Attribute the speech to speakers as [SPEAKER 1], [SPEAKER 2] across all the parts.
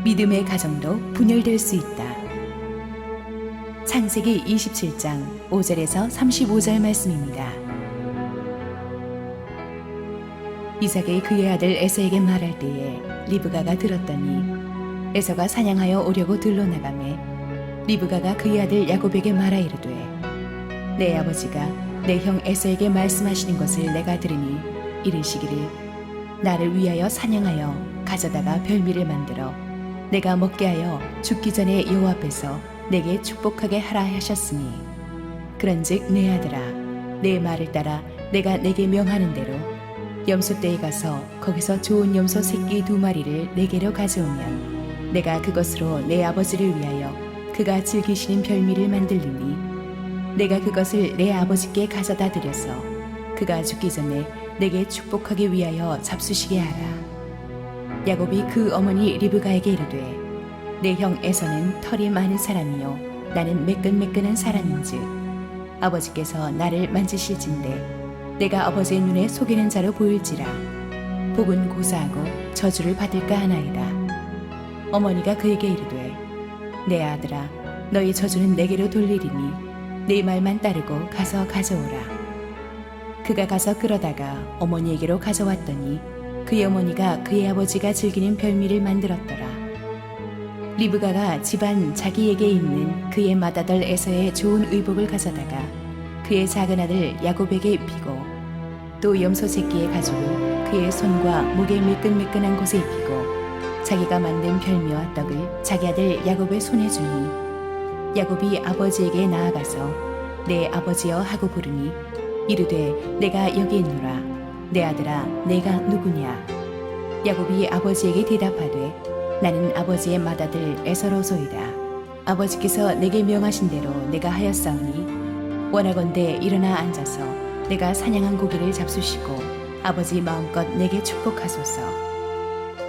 [SPEAKER 1] 믿음의 가정도 분열될 수 있다. 창세기 27장 5절에서 35절 말씀입니다. 이삭이 그의 아들 에서에게 말할 때에 리브가가 들었더니 에서가 사냥하여 오려고 들로 나가매 리브가가 그의 아들 야곱에게 말하 이르되 내 아버지가 내 형 에서에게 말씀하시는 것을 내가 들으니 이르시기를 나를 위하여 사냥하여 가져다가 별미를 만들어 내가 먹게 하여 죽기 전에 여호와 앞에서 내게 축복하게 하라 하셨으니 그런즉 내 아들아 내 말을 따라 내가 내게 명하는 대로 염소떼에 가서 거기서 좋은 염소 새끼 2마리를 내게로 가져오면 내가 그것으로 내 아버지를 위하여 그가 즐기시는 별미를 만들리니 내가 그것을 내 아버지께 가져다 드려서 그가 죽기 전에 내게 축복하기 위하여 잡수시게 하라. 야곱이 그 어머니 리브가에게 이르되 내 형 에서는 털이 많은 사람이요 나는 매끈매끈한 사람인즉 아버지께서 나를 만지실진데 내가 아버지의 눈에 속이는 자로 보일지라 복은 고사하고 저주를 받을까 하나이다. 어머니가 그에게 이르되 내 아들아 너희 저주는 내게로 돌리리니 네 말만 따르고 가서 가져오라. 그가 가서 끌어다가 어머니에게로 가져왔더니 그의 어머니가 그의 아버지가 즐기는 별미를 만들었더라. 리브가가 집안 자기에게 있는 그의 맏아들 에서의 좋은 의복을 가져다가 그의 작은 아들 야곱에게 입히고 또 염소 새끼의 가죽을 그의 손과 목의 매끈매끈한 곳에 입히고 자기가 만든 별미와 떡을 자기 아들 야곱의 손에 주니 야곱이 아버지에게 나아가서 내 아버지여 하고 부르니 이르되 내가 여기 있노라. 내 아들아 내가 누구냐. 야곱이 아버지에게 대답하되 나는 아버지의 맏아들 에서로소이다. 아버지께서 내게 명하신 대로 내가 하였사오니 원하건대 일어나 앉아서 내가 사냥한 고기를 잡수시고 아버지 마음껏 내게 축복하소서.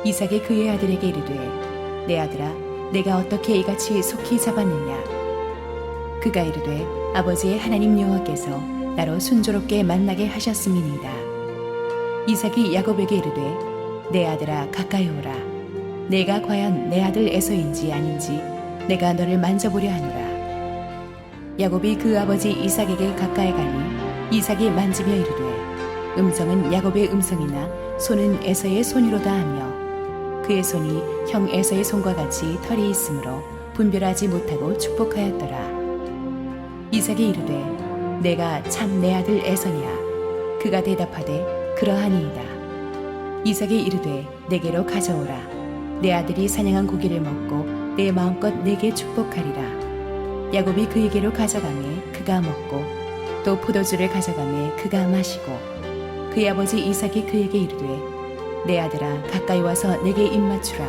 [SPEAKER 1] 이삭이 그의 아들에게 이르되 내 아들아 내가 어떻게 이같이 속히 잡았느냐. 그가 이르되 아버지의 하나님 여호와께서 나로 순조롭게 만나게 하셨음이니이다. 이삭이 야곱에게 이르되 내 아들아 가까이 오라. 내가 과연 내 아들 에서인지 아닌지 내가 너를 만져보려 하노라. 야곱이 그 아버지 이삭에게 가까이 가니 이삭이 만지며 이르되 음성은 야곱의 음성이나 손은 에서의 손이로다 하며 그의 손이 형 에서의 손과 같이 털이 있으므로 분별하지 못하고 축복하였더라. 이삭이 이르되 내가 참 내 아들 에서냐. 그가 대답하되 그러하니이다. 이삭이 이르되 내게로 가져오라. 내 아들이 사냥한 고기를 먹고 내 마음껏 내게 축복하리라. 야곱이 그에게로 가져가매 그가 먹고 또 포도주를 가져가매 그가 마시고 그의 아버지 이삭이 그에게 이르되 내 아들아 가까이 와서 내게 입맞추라.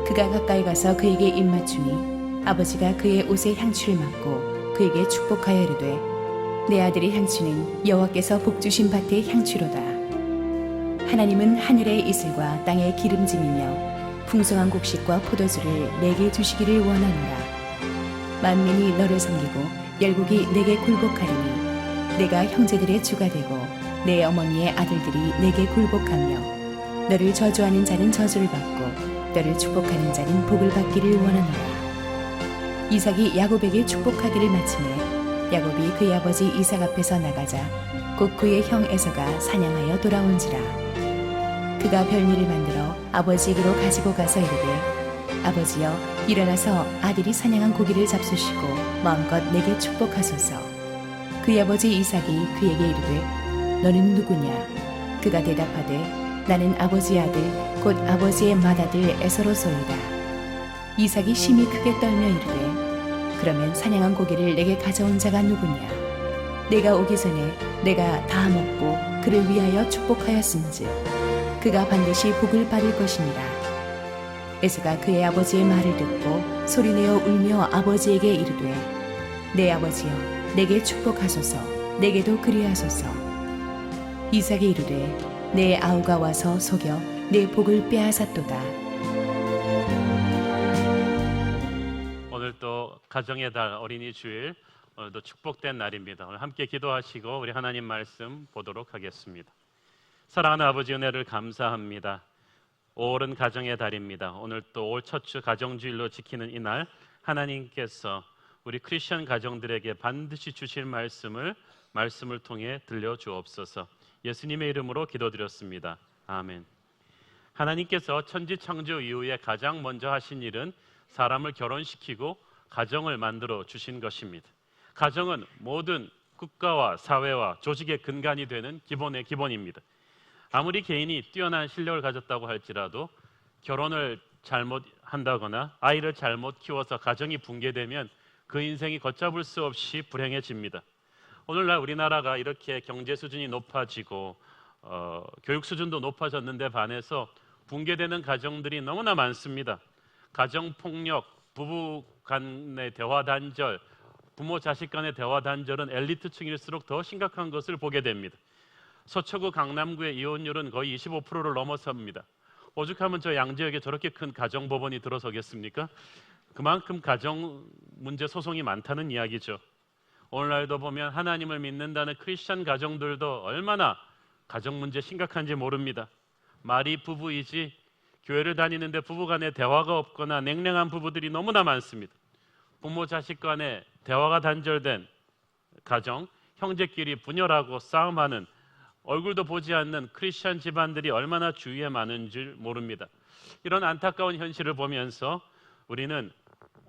[SPEAKER 1] 그가 가까이 가서 그에게 입맞추니 아버지가 그의 옷에 향취를 맡고 그에게 축복하여 이르되 내 아들의 향취는 여호와께서 복주신 밭의 향취로다. 하나님은 하늘의 이슬과 땅의 기름짐이며 풍성한 곡식과 포도주를 내게 주시기를 원하노라. 만민이 너를 섬기고 열국이 내게 굴복하리니 내가 형제들의 주가 되고 내 어머니의 아들들이 내게 굴복하며 너를 저주하는 자는 저주를 받고 너를 축복하는 자는 복을 받기를 원하노라. 이삭이 야곱에게 축복하기를 마치매 야곱이 그의 아버지 이삭 앞에서 나가자 곧 그의 형 에서가 사냥하여 돌아온지라. 그가 별미를 만들어 아버지에게로 가지고 가서 이르되 아버지여 일어나서 아들이 사냥한 고기를 잡수시고 마음껏 내게 축복하소서. 그의 아버지 이삭이 그에게 이르되 너는 누구냐. 그가 대답하되 나는 아버지의 아들 곧 아버지의 맏아들 에서로소이다. 이삭이 심히 크게 떨며 이르되 그러면 사냥한 고기를 내게 가져온 자가 누구냐. 내가 오기 전에 내가 다 먹고 그를 위하여 축복하였은즉 그가 반드시 복을 받을 것이니라. 에서가 그의 아버지의 말을 듣고 소리내어 울며 아버지에게 이르되 내 아버지여 내게 축복하소서. 내게도 그리하소서. 이삭이 이르되 내 아우가 와서 속여 내 복을 빼앗았도다.
[SPEAKER 2] 오늘 또 가정의 달 어린이 주일, 오늘도 축복된 날입니다. 오늘 함께 기도하시고 우리 하나님 말씀 보도록 하겠습니다. 사랑하는 아버지 은혜를 감사합니다. 5월은 가정의 달입니다. 오늘 또 올 첫 주 가정주일로 지키는 이날 하나님께서 우리 크리스천 가정들에게 반드시 주실 말씀을 통해 들려주옵소서. 예수님의 이름으로 기도드렸습니다. 아멘. 하나님께서 천지 창조 이후에 가장 먼저 하신 일은 사람을 결혼시키고 가정을 만들어 주신 것입니다. 가정은 모든 국가와 사회와 조직의 근간이 되는 기본의 기본입니다. 아무리 개인이 뛰어난 실력을 가졌다고 할지라도 결혼을 잘못한다거나 아이를 잘못 키워서 가정이 붕괴되면 그 인생이 걷잡을 수 없이 불행해집니다. 오늘날 우리나라가 이렇게 경제 수준이 높아지고 교육 수준도 높아졌는데 반해서 붕괴되는 가정들이 너무나 많습니다. 가정폭력, 부부 간의 대화 단절, 부모 자식 간의 대화 단절은 엘리트층일수록 더 심각한 것을 보게 됩니다. 서초구 강남구의 이혼율은 거의 25%를 넘어섭니다. 오죽하면 저 양지역에 저렇게 큰 가정법원이 들어서겠습니까? 그만큼 가정 문제 소송이 많다는 이야기죠. 오늘날도 보면 하나님을 믿는다는 크리스천 가정들도 얼마나 가정 문제 심각한지 모릅니다. 말이 부부이지 교회를 다니는데 부부 간에 대화가 없거나 냉랭한 부부들이 너무나 많습니다. 부모 자식 간에 대화가 단절된 가정, 형제끼리 분열하고 싸움하는 얼굴도 보지 않는 크리스천 집안들이 얼마나 주위에 많은 줄 모릅니다. 이런 안타까운 현실을 보면서 우리는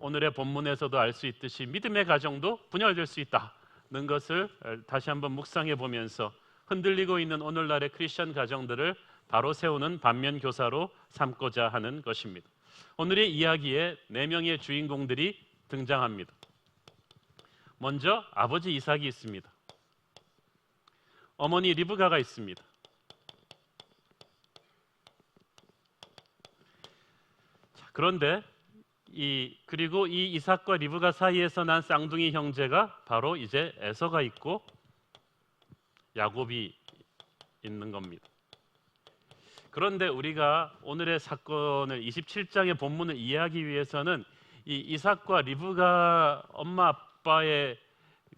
[SPEAKER 2] 오늘의 본문에서도 알 수 있듯이 믿음의 가정도 분열될 수 있다는 것을 다시 한번 묵상해 보면서 흔들리고 있는 오늘날의 크리스천 가정들을 바로 세우는 반면 교사로 삼고자 하는 것입니다. 오늘의 이야기에 4명의 주인공들이 등장합니다. 먼저 아버지 이삭이 있습니다. 어머니 리브가가 있습니다. 그런데 그리고 이 이삭과 리브가 사이에서 난 쌍둥이 형제가 바로 이제 에서가 있고 야곱이 있는 겁니다. 그런데 우리가 오늘의 사건을 27장의 본문을 이해하기 위해서는 이 이삭과 리브가 엄마 아빠의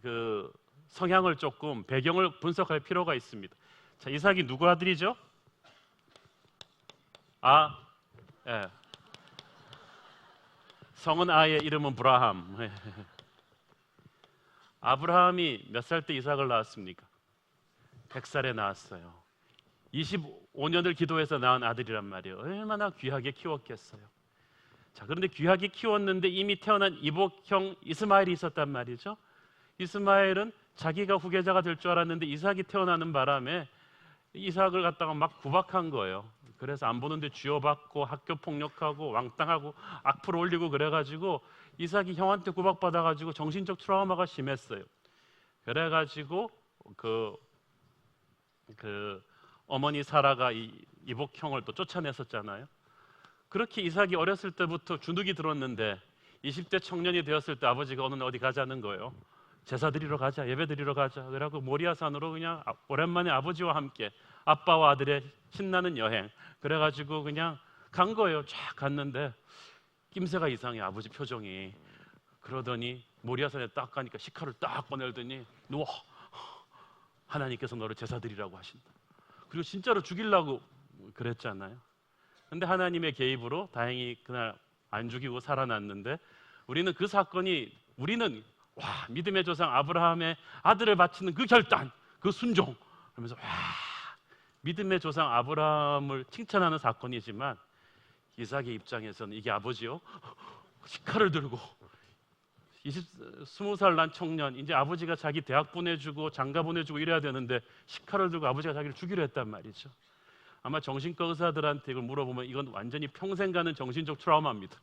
[SPEAKER 2] 그 성향을 조금 배경을 분석할 필요가 있습니다. 자, 이삭이 누구 아들이죠? 예. 성은 아의 이름은 브라함. 아브라함이 몇 살 때 이삭을 낳았습니까? 100살에 낳았어요. 25년을 기도해서 낳은 아들이란 말이에요. 얼마나 귀하게 키웠겠어요. 자, 그런데 귀하게 키웠는데 이미 태어난 이복형 이스마엘이 있었단 말이죠. 이스마엘은 자기가 후계자가 될 줄 알았는데 이삭이 태어나는 바람에 이삭을 갖다가 막 구박한 거예요. 그래서 안 보는데 쥐어박고 학교 폭력하고 왕따하고 악플 올리고 그래가지고 이삭이 형한테 구박받아가지고 정신적 트라우마가 심했어요. 그래가지고 그 어머니 사라가 이복형을 또 쫓아냈었잖아요. 그렇게 이삭이 어렸을 때부터 주눅이 들었는데 20대 청년이 되었을 때 아버지가 어느 날 어디 가자는 거예요. 제사 드리러 가자, 예배 드리러 가자. 그래갖고 모리아산으로 그냥 오랜만에 아버지와 함께 아빠와 아들의 신나는 여행. 그래가지고 그냥 간 거예요. 쫙 갔는데 낌새가 이상해, 아버지 표정이. 그러더니 모리아산에 딱 가니까 시카를 딱 꺼내더니 누워. 하나님께서 너를 제사 드리라고 하신다. 그리고 진짜로 죽이려고 그랬잖아요. 근데 하나님의 개입으로 다행히 그날 안 죽이고 살아났는데 우리는 그 사건이 믿음의 조상 아브라함의 아들을 바치는 그 결단, 그 순종 그러면서 믿음의 조상 아브라함을 칭찬하는 사건이지만 이삭의 입장에서는 이게 아버지요? 시카를 들고 20살 난 청년 이제 아버지가 자기 대학 보내주고 장가 보내주고 이래야 되는데 시카를 들고 아버지가 자기를 죽이려 했단 말이죠. 아마 정신과 의사들한테 이걸 물어보면 이건 완전히 평생 가는 정신적 트라우마입니다.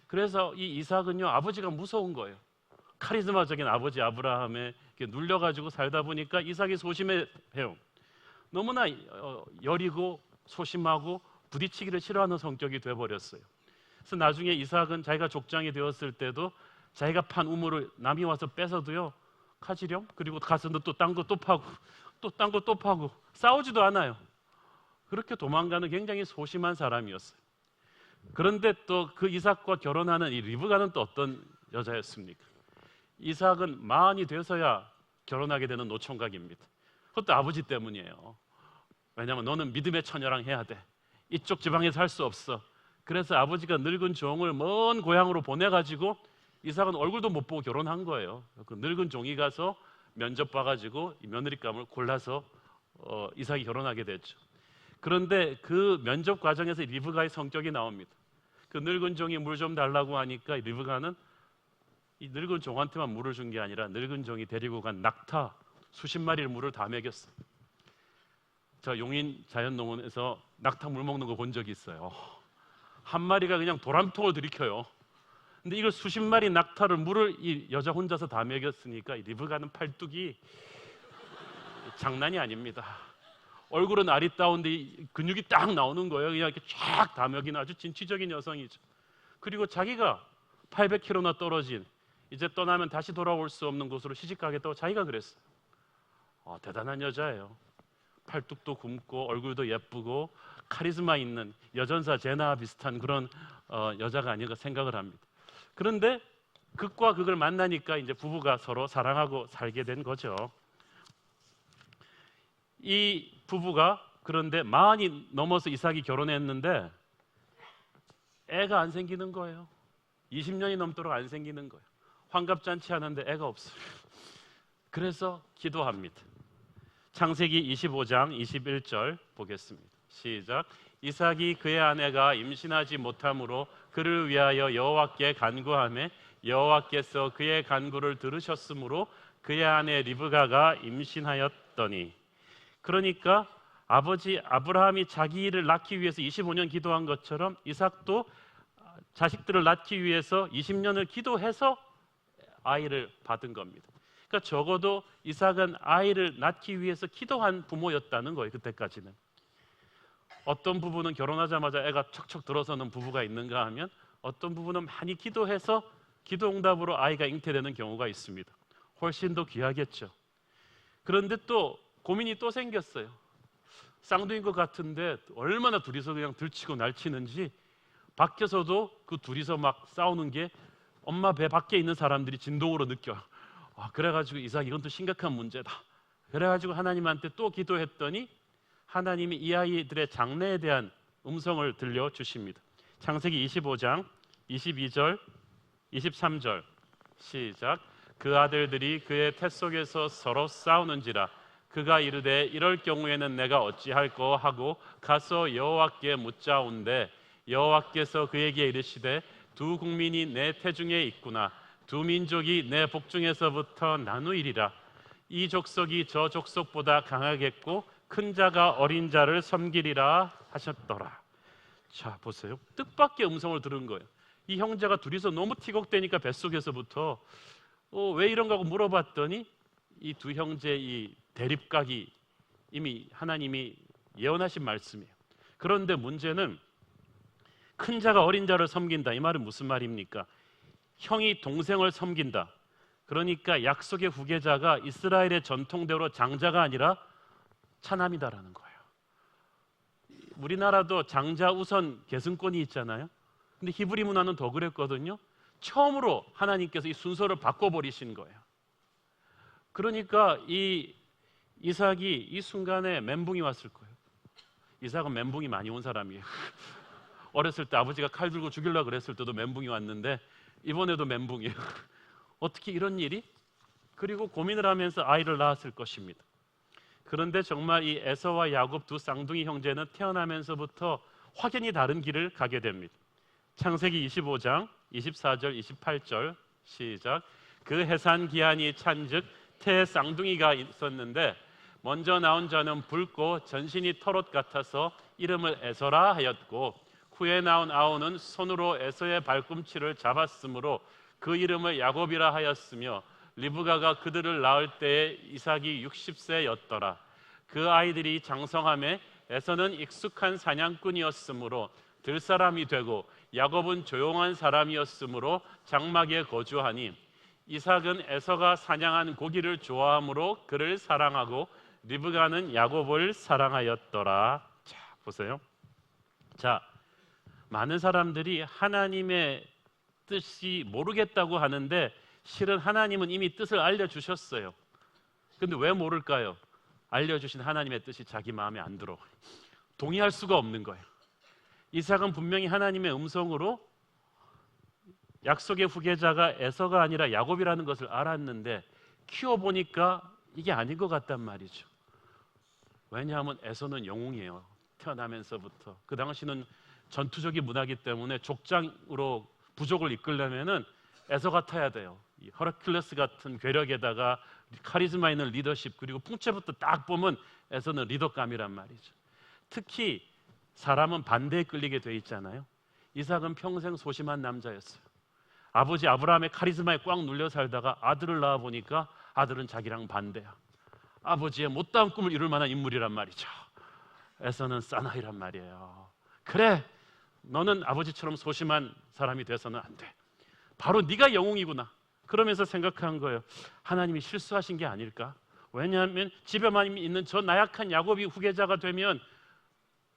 [SPEAKER 2] 그래서 이 이삭은요 아버지가 무서운 거예요. 카리스마적인 아버지 아브라함에 눌려가지고 살다 보니까 이삭이 소심해요. 너무나 여리고 소심하고 부딪히기를 싫어하는 성격이 돼버렸어요. 그래서 나중에 이삭은 자기가 족장이 되었을 때도 자기가 판 우물을 남이 와서 뺏어도요 가지령 그리고 가서 또 딴 거 또 파고 또 딴 거 또 파고 싸우지도 않아요. 그렇게 도망가는 굉장히 소심한 사람이었어요. 그런데 또 그 이삭과 결혼하는 이 리브가는 또 어떤 여자였습니까? 이삭은 마흔이 돼서야 결혼하게 되는 노총각입니다. 그것도 아버지 때문이에요. 왜냐하면 너는 믿음의 처녀랑 해야 돼. 이쪽 지방에 살 수 없어. 그래서 아버지가 늙은 종을 먼 고향으로 보내가지고 이삭은 얼굴도 못 보고 결혼한 거예요. 그 늙은 종이 가서 면접 봐가지고 이 며느리감을 골라서 이삭이 결혼하게 됐죠. 그런데 그 면접 과정에서 리브가의 성격이 나옵니다. 그 늙은 종이 물 좀 달라고 하니까 리브가는 이 늙은 종한테만 물을 준 게 아니라 늙은 종이 데리고 간 낙타 수십 마리를 물을 다 먹였어. 저 용인 자연농원에서 낙타 물 먹는 거 본 적이 있어요. 한 마리가 그냥 도람통을 들이켜요. 근데 이걸 수십 마리 낙타를 물을 이 여자 혼자서 다 먹였으니까 이 리브가는 팔뚝이 장난이 아닙니다. 얼굴은 아리따운데 이 근육이 딱 나오는 거예요. 그냥 이렇게 쫙 다 먹이는 아주 진취적인 여성이죠. 그리고 자기가 800km나 떨어진 이제 떠나면 다시 돌아올 수 없는 곳으로 시집가겠다고 자기가 그랬어요. 대단한 여자예요. 팔뚝도 굵고 얼굴도 예쁘고 카리스마 있는 여전사 제나 비슷한 그런 여자가 아닌가 생각을 합니다. 그런데 극과 극을 만나니까 이제 부부가 서로 사랑하고 살게 된 거죠. 이 부부가 그런데 40이 넘어서 이삭이 결혼했는데 애가 안 생기는 거예요. 20년이 넘도록 안 생기는 거예요. 환갑잔치 하는데 애가 없어요. 그래서 기도합니다. 창세기 25장 21절 보겠습니다. 시작. 이삭이 그의 아내가 임신하지 못함으로 그를 위하여 여호와께 간구하매 여호와께서 그의 간구를 들으셨으므로 그의 아내 리브가가 임신하였더니. 그러니까 아버지 아브라함이 자기를 낳기 위해서 25년 기도한 것처럼 이삭도 자식들을 낳기 위해서 20년을 기도해서 아이를 받은 겁니다. 그러니까 적어도 이삭은 아이를 낳기 위해서 기도한 부모였다는 거예요. 그때까지는. 어떤 부부는 결혼하자마자 애가 척척 들어서는 부부가 있는가 하면 어떤 부부는 많이 기도해서 기도 응답으로 아이가 잉태되는 경우가 있습니다. 훨씬 더 귀하겠죠. 그런데 또 고민이 또 생겼어요. 쌍둥이인 것 같은데 얼마나 둘이서 그냥 들치고 날치는지 밖에서도 그 둘이서 막 싸우는 게 엄마 배 밖에 있는 사람들이 진동으로 느껴요. 그래가지고 이삭 이건 또 심각한 문제다. 그래가지고 하나님한테 또 기도했더니 하나님이 이 아이들의 장래에 대한 음성을 들려주십니다. 창세기 25장 22절 23절 시작. 그 아들들이 그의 태 속에서 서로 싸우는지라 그가 이르되 이럴 경우에는 내가 어찌할꼬 하고 가서 여호와께 묻자온대 여호와께서 그에게 이르시되 두 국민이 내 태중에 있구나 두 민족이 내 복중에서부터 나누이리라 이 족속이 저 족속보다 강하겠고 큰 자가 어린 자를 섬기리라 하셨더라. 자 보세요. 뜻밖의 음성을 들은 거예요. 이 형제가 둘이서 너무 티격대니까 뱃속에서부터 왜 이런가 하고 물어봤더니 이 두 형제의 이 대립각이 이미 하나님이 예언하신 말씀이에요. 그런데 문제는 큰 자가 어린 자를 섬긴다. 이 말은 무슨 말입니까? 형이 동생을 섬긴다. 그러니까 약속의 후계자가 이스라엘의 전통대로 장자가 아니라 차남이다라는 거예요. 우리나라도 장자 우선 계승권이 있잖아요. 근데 히브리 문화는 더 그랬거든요. 처음으로 하나님께서 이 순서를 바꿔버리신 거예요. 그러니까 이 이삭이 이 순간에 멘붕이 왔을 거예요. 이삭은 멘붕이 많이 온 사람이에요. 어렸을 때 아버지가 칼 들고 죽이려고 그랬을 때도 멘붕이 왔는데 이번에도 멘붕이에요. 어떻게 이런 일이? 그리고 고민을 하면서 아이를 낳았을 것입니다. 그런데 정말 이 에서와 야곱 두 쌍둥이 형제는 태어나면서부터 확연히 다른 길을 가게 됩니다. 창세기 25장 24절 28절 시작. 그 해산 기한이 찬즉 태 쌍둥이가 있었는데 먼저 나온 자는 붉고 전신이 털옷 같아서 이름을 에서라 하였고 후에 나온 아우는 손으로 에서의 발꿈치를 잡았으므로 그 이름을 야곱이라 하였으며 리브가가 그들을 낳을 때에 이삭이 60세였더라. 그 아이들이 장성함에 에서는 익숙한 사냥꾼이었으므로 들사람이 되고 야곱은 조용한 사람이었으므로 장막에 거주하니 이삭은 에서가 사냥한 고기를 좋아하므로 그를 사랑하고 리브가는 야곱을 사랑하였더라. 자, 보세요. 자, 많은 사람들이 하나님의 뜻이 모르겠다고 하는데 실은 하나님은 이미 뜻을 알려주셨어요. 근데 왜 모를까요? 알려주신 하나님의 뜻이 자기 마음에 안 들어. 동의할 수가 없는 거예요. 이삭은 분명히 하나님의 음성으로 약속의 후계자가 에서가 아니라 야곱이라는 것을 알았는데 키워보니까 이게 아닌 것 같단 말이죠. 왜냐하면 에서는 영웅이에요. 태어나면서부터. 그 당시는 전투적인 문화이기 때문에 족장으로 부족을 이끌려면은 에서 같아야 돼요. 이 허라큘레스 같은 괴력에다가 카리스마 있는 리더십, 그리고 풍채부터 딱 보면 에서는 리더감이란 말이죠. 특히 사람은 반대에 끌리게 돼 있잖아요. 이삭은 평생 소심한 남자였어요. 아버지 아브라함의 카리스마에 꽉 눌려 살다가 아들을 낳아 보니까 아들은 자기랑 반대야. 아버지의 못다한 꿈을 이룰 만한 인물이란 말이죠. 에서는 사나이란 말이에요. 그래, 너는 아버지처럼 소심한 사람이 돼서는 안 돼. 바로 네가 영웅이구나. 그러면서 생각한 거예요. 하나님이 실수하신 게 아닐까? 왜냐하면 집에만 있는 저 나약한 야곱이 후계자가 되면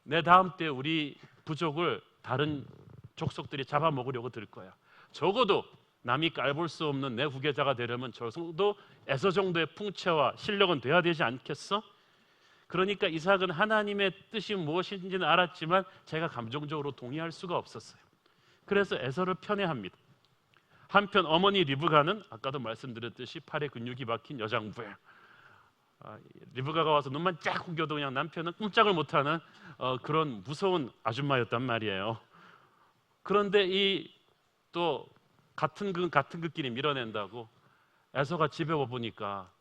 [SPEAKER 2] 내 다음 때 우리 부족을 다른 족속들이 잡아먹으려고 들 거야. 적어도 남이 깔볼 수 없는 내 후계자가 되려면 적어도 에서 정도의 풍채와 실력은 돼야 되지 않겠어? 그러니까 이삭은 하나님의 뜻이 무엇인지는 알았지만 제가 감정적으로 동의할 수가 없었어요. 그래서 에서를 편애합니다. 한편 어머니 리브가는 아까도 말씀드렸듯이 팔에 근육이 박힌 여장부예요. 리브가가 와서 눈만 쫙 후겨도 그냥 남편은 꼼짝을 못하는 그런 무서운 아줌마였단 말이에요. 그런데 이 또 같은 그끼리 밀어낸다고 에서가 집에 와보니까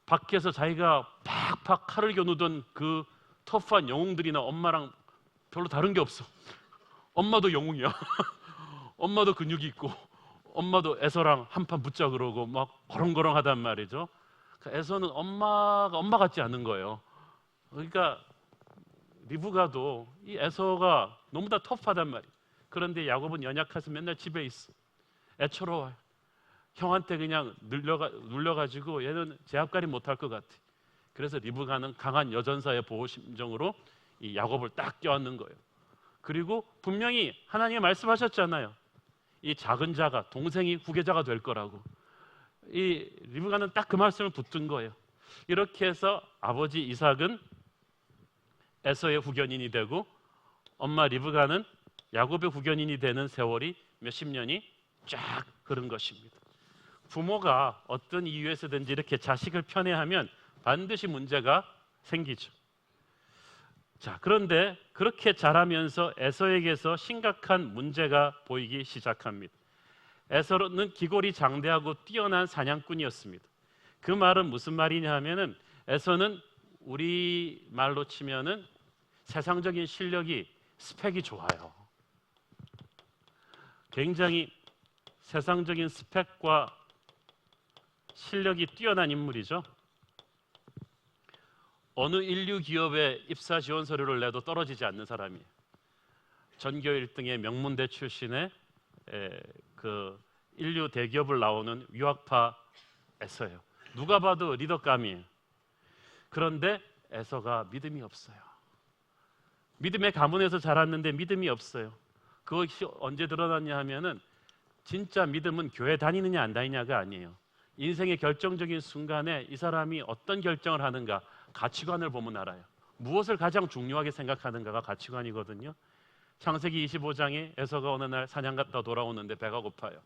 [SPEAKER 2] 밖에서 자기가 팍팍 칼을 겨누던 그 터프한 영웅들이나 엄마랑 별로 다른 게 없어. 엄마도 영웅이야. 엄마도 근육이 있고 엄마도 에서랑 한판 붙자 그러고 막 거렁거렁하단 말이죠. 에서는 엄마 같지 않은 거예요. 그러니까 리브가도 이 에서가 너무 다 터프하단 말이에요. 그런데 야곱은 연약해서 맨날 집에 있어. 애처로워요. 형한테 그냥 눌려가지고 얘는 제 앞가림 못할 것 같아. 그래서 리브가는 강한 여전사의 보호 심정으로 이 야곱을 딱 껴안는 거예요. 그리고 분명히 하나님이 말씀하셨잖아요. 이 작은 자가 동생이 후계자가 될 거라고. 이 리브가는 딱 그 말씀을 붙든 거예요. 이렇게 해서 아버지 이삭은 에서의 후견인이 되고 엄마 리브가는 야곱의 후견인이 되는 세월이 몇십 년이 쫙 흐른 것입니다. 부모가 어떤 이유에서든지 이렇게 자식을 편애하면 반드시 문제가 생기죠. 자, 그런데 그렇게 자라면서 에서에게서 심각한 문제가 보이기 시작합니다. 에서는 기골이 장대하고 뛰어난 사냥꾼이었습니다. 그 말은 무슨 말이냐 하면은 에서는 우리 말로 치면은 세상적인 실력이 스펙이 좋아요. 굉장히 세상적인 스펙과 실력이 뛰어난 인물이죠. 어느 인류 기업에 입사 지원 서류를 내도 떨어지지 않는 사람이에요. 전교 1등의 명문대 출신의 그 인류 대기업을 나오는 유학파 에서예요. 누가 봐도 리더감이에요. 그런데 에서가 믿음이 없어요. 믿음의 가문에서 자랐는데 믿음이 없어요. 그것이 언제 드러났냐 하면은 진짜 믿음은 교회 다니느냐 안 다니냐가 아니에요. 인생의 결정적인 순간에 이 사람이 어떤 결정을 하는가, 가치관을 보면 알아요. 무엇을 가장 중요하게 생각하는가가 가치관이거든요. 창세기 25장에 에서가 어느 날 사냥 갔다 돌아오는데 배가 고파요.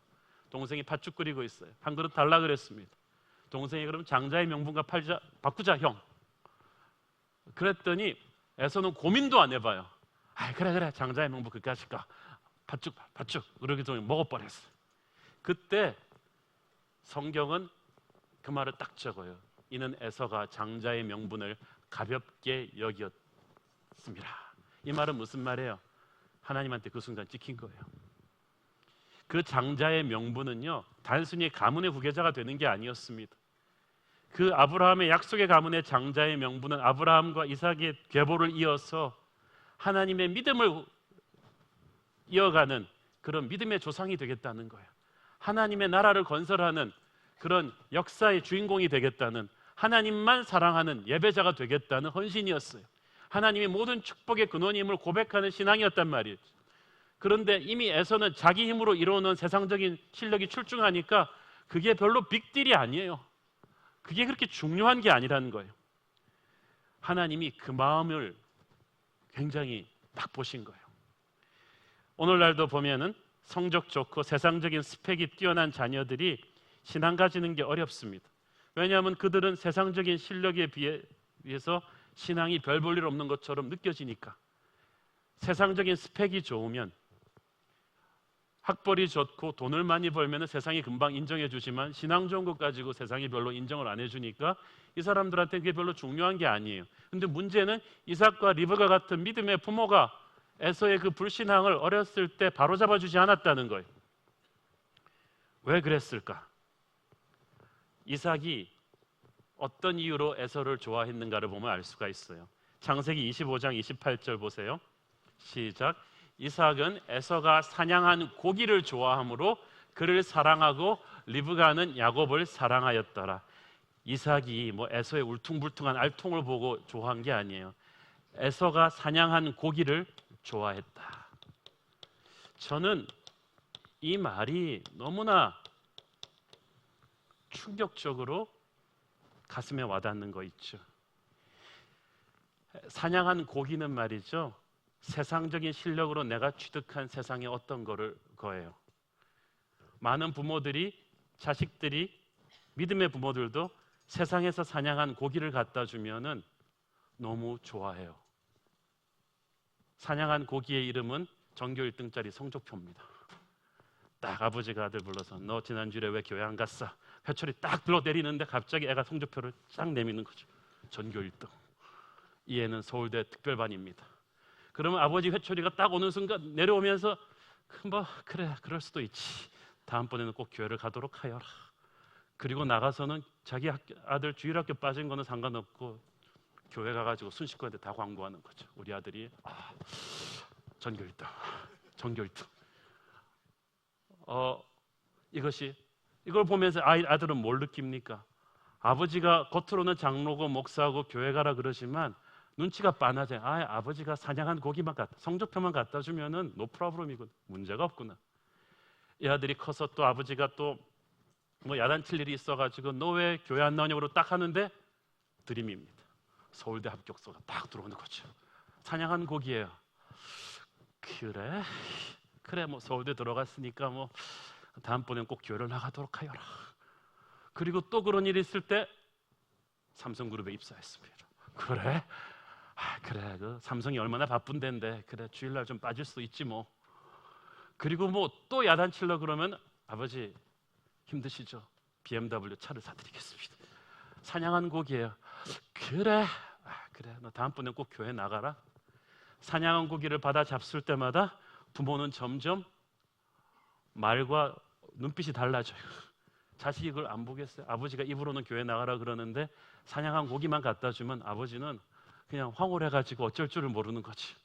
[SPEAKER 2] 동생이 팥죽 끓이고 있어요. 한 그릇 달라 그랬습니다. 동생이 그럼 장자의 명분과 바꾸자 형. 그랬더니 에서는 고민도 안 해봐요. 그래 장자의 명분 그까짓 가. 팥죽 그러기 전에 먹어버렸어. 그때 성경은 그 말을 딱 적어요. 이는 에서가 장자의 명분을 가볍게 여겼습니다. 이 말은 무슨 말이에요? 하나님한테 그 순간 찍힌 거예요. 그 장자의 명분은요, 단순히 가문의 후계자가 되는 게 아니었습니다. 그 아브라함의 약속의 가문의 장자의 명분은 아브라함과 이삭의 계보를 이어서 하나님의 믿음을 이어가는 그런 믿음의 조상이 되겠다는 거예요. 하나님의 나라를 건설하는 그런 역사의 주인공이 되겠다는, 하나님만 사랑하는 예배자가 되겠다는 헌신이었어요. 하나님이 모든 축복의 근원임을 고백하는 신앙이었단 말이에요. 그런데 이미 에서는 자기 힘으로 이루어놓은 세상적인 실력이 출중하니까 그게 별로 빅딜이 아니에요. 그게 그렇게 중요한 게 아니라는 거예요. 하나님이 그 마음을 굉장히 딱 보신 거예요. 오늘날도 보면은 성적 좋고 세상적인 스펙이 뛰어난 자녀들이 신앙 가지는 게 어렵습니다. 왜냐하면 그들은 세상적인 실력에 비해서 신앙이 별 볼 일 없는 것처럼 느껴지니까. 세상적인 스펙이 좋으면, 학벌이 좋고 돈을 많이 벌면 세상이 금방 인정해 주지만 신앙 좋은 것 가지고 세상이 별로 인정을 안 해주니까 이 사람들한테 그게 별로 중요한 게 아니에요. 근데 문제는 이삭과 리브가 같은 믿음의 부모가 에서의 그 불신앙을 어렸을 때 바로잡아 주지 않았다는 거예요. 왜 그랬을까? 이삭이 어떤 이유로 에서를 좋아했는가를 보면 알 수가 있어요. 창세기 25장 28절 보세요. 시작. 이삭은 에서가 사냥한 고기를 좋아하므로 그를 사랑하고 리브가는 야곱을 사랑하였더라. 이삭이 뭐 에서의 울퉁불퉁한 알통을 보고 좋아한 게 아니에요. 에서가 사냥한 고기를 좋아했다. 저는 이 말이 너무나 충격적으로 가슴에 와닿는 거 있죠. 사냥한 고기는 말이죠, 세상적인 실력으로 내가 취득한 세상의 어떤 거예요. 많은 부모들이, 자식들이, 믿음의 부모들도 세상에서 사냥한 고기를 갖다 주면은 너무 좋아해요. 사냥한 고기의 이름은 전교 1등짜리 성적표입니다. 딱 아버지가 아들 불러서 너 지난주에 왜 교회 안 갔어? 회초리 딱 불러 내리는데 갑자기 애가 성적표를 쫙 내미는 거죠. 전교 1등. 이 애는 서울대 특별반입니다. 그러면 아버지 회초리가 딱 오는 순간 내려오면서 뭐 그래 그럴 수도 있지. 다음번에는 꼭 교회를 가도록 하여라. 그리고 나가서는 자기 아들 주일학교 빠진 거는 상관없고 교회 가가지고 순식간에 다 광고하는 거죠. 우리 아들이 전교 1등, 전교 1등. 이걸 보면서 아들은 뭘 느낍니까? 아버지가 겉으로는 장로고 목사고 교회 가라 그러지만 눈치가 빤하죠. 아버지가 사냥한 고기만 성적표만 갖다 주면은 노 프로블럼이군. 문제가 없구나. 이 아들이 커서 또 아버지가 또 뭐 야단칠 일이 있어가지고 너 왜 교회 안 나오냐고 딱 하는데 드림입니다. 서울대 합격서가 딱 들어오는 거죠. 사냥한 고기예요. 그래 뭐 서울대 들어갔으니까 뭐 다음번엔 꼭 교회를 나가도록 하여라. 그리고 또 그런 일이 있을 때 삼성그룹에 입사했습니다. 그래 그 삼성이 얼마나 바쁜 데인데 그래 주일날 좀 빠질 수 있지 뭐. 그리고 뭐 또 야단치려 그러면 아버지 힘드시죠? BMW 차를 사드리겠습니다. 사냥한 고기예요. 그래 너 다음번엔 꼭 교회 나가라. 사냥한 고기를 받아 잡술 때마다 부모는 점점 말과 눈빛이 달라져요. 자식이 그걸 안 보겠어요. 아버지가 입으로는 교회 나가라 그러는데 사냥한 고기만 갖다 주면 아버지는 그냥 황홀해가지고 어쩔 줄을 모르는 거지.